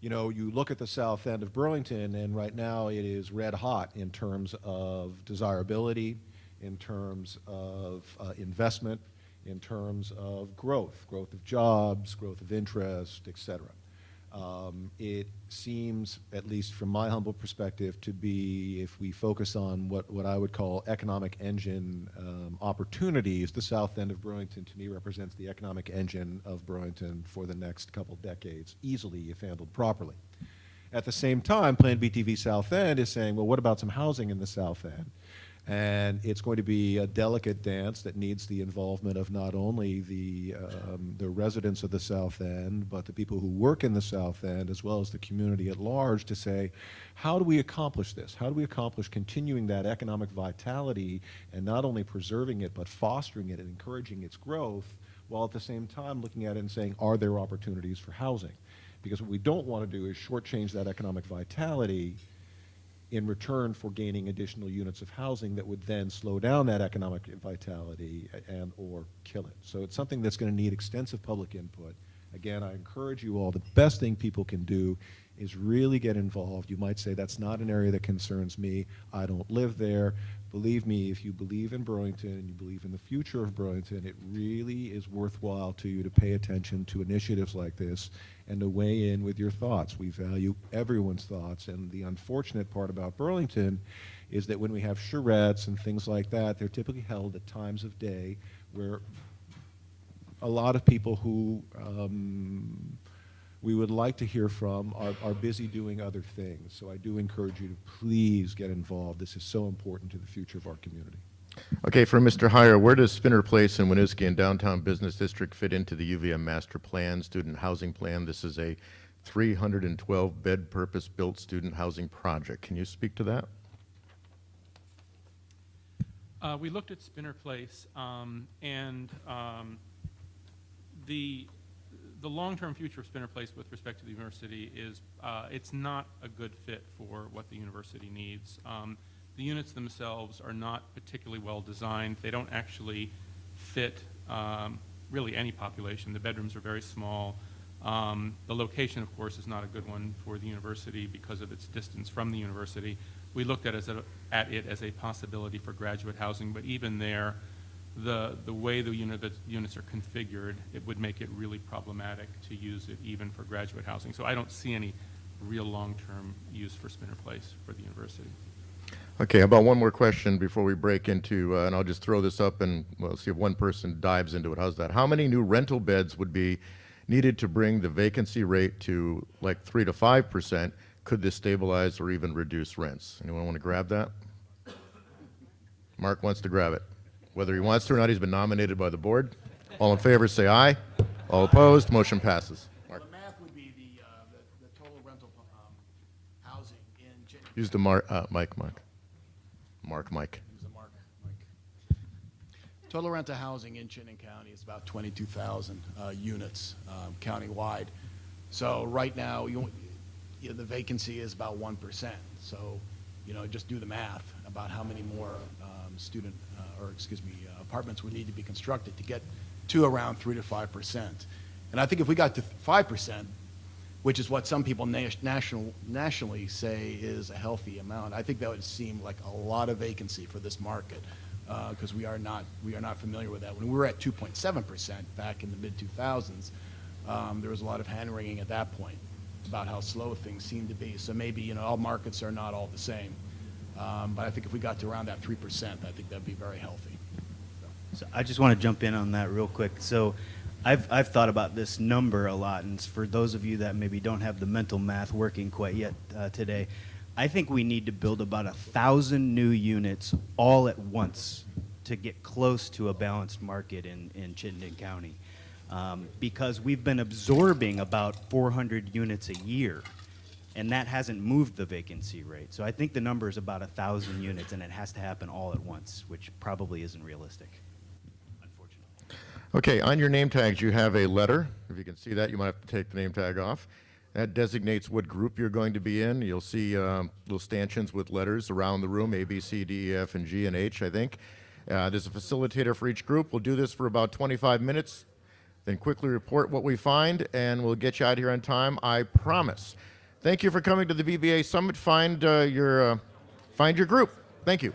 You look at the south end of Burlington, and right now it is red hot in terms of desirability, in terms of investment, in terms of growth of jobs, growth of interest, et cetera. It seems, at least from my humble perspective, to be, if we focus on what I would call economic engine opportunities, the south end of Burlington to me represents the economic engine of Burlington for the next couple decades, easily if handled properly. At the same time, Plan BTV South End is saying, well, what about some housing in the south end? And it's going to be a delicate dance that needs the involvement of not only the residents of the South End, but the people who work in the South End, as well as the community at large, to say, how do we accomplish this? How do we accomplish continuing that economic vitality and not only preserving it, but fostering it and encouraging its growth, while at the same time looking at it and saying, are there opportunities for housing? Because what we don't want to do is shortchange that economic vitality in return for gaining additional units of housing that would then slow down that economic vitality and or kill it. So it's something that's going to need extensive public input. Again, I encourage you all, the best thing people can do is really get involved. You might say, that's not an area that concerns me. I don't live there. Believe me, if you believe in Burlington and you believe in the future of Burlington, it really is worthwhile to you to pay attention to initiatives like this and to weigh in with your thoughts. We value everyone's thoughts, and the unfortunate part about Burlington is that when we have charrettes and things like that, they're typically held at times of day where a lot of people who we would like to hear from are busy doing other things. So I do encourage you to please get involved. This is so important to the future of our community. Okay, for Mr. Heyer, where does Spinner Place in Winooski and Downtown Business District fit into the UVM Master Plan, Student Housing Plan? This is a 312-bed purpose-built student housing project. Can you speak to that? We looked at Spinner Place, and the long-term future of Spinner Place with respect to the university is it's not a good fit for what the university needs. The units themselves are not particularly well designed. They don't actually fit really any population. The bedrooms are very small. The location, of course, is not a good one for the university because of its distance from the university. We looked at it as a possibility for graduate housing, but even there, the way the units are configured, it would make it really problematic to use it even for graduate housing. So I don't see any real long-term use for Spinner Place for the university. Okay, how about one more question before we break into, and I'll just throw this up and we'll see if one person dives into it. How's that? How many new rental beds would be needed to bring the vacancy rate to like 3 to 5%? Could this stabilize or even reduce rents? Anyone want to grab that? Mark wants to grab it. Whether he wants to or not, he's been nominated by the board. All in favor, say aye. All opposed, motion passes. Mark. The math would be the total rental housing in Chittenden. Use the mic, Mark. Mike. Use the mark, Mike. Total rental housing in Chittenden County is about 22,000 units countywide. So right now, the vacancy is about 1%. So, just do the math about how many more apartments would need to be constructed to get to around 3 to 5%. And I think if we got to 5%, which is what some people nationally say is a healthy amount, I think that would seem like a lot of vacancy for this market because we are not familiar with that. When we were at 2.7% back in the mid-2000s, there was a lot of hand-wringing at that point about how slow things seem to be. So maybe, all markets are not all the same. But I think if we got to around that 3%, I think that'd be very healthy. So I just want to jump in on that real quick. So I've thought about this number a lot, and for those of you that maybe don't have the mental math working quite yet today, I think we need to build about 1,000 new units all at once to get close to a balanced market in Chittenden County. Because we've been absorbing about 400 units a year, and that hasn't moved the vacancy rate. So I think the number is about 1,000 units, and it has to happen all at once, which probably isn't realistic, unfortunately. Okay, on your name tags, you have a letter. If you can see that, you might have to take the name tag off. That designates what group you're going to be in. You'll see little stanchions with letters around the room, A, B, C, D, E, F, and G, and H, I think. There's a facilitator for each group. We'll do this for about 25 minutes, then quickly report what we find, and we'll get you out here on time, I promise. Thank you for coming to the BBA Summit. Find your group. Thank you.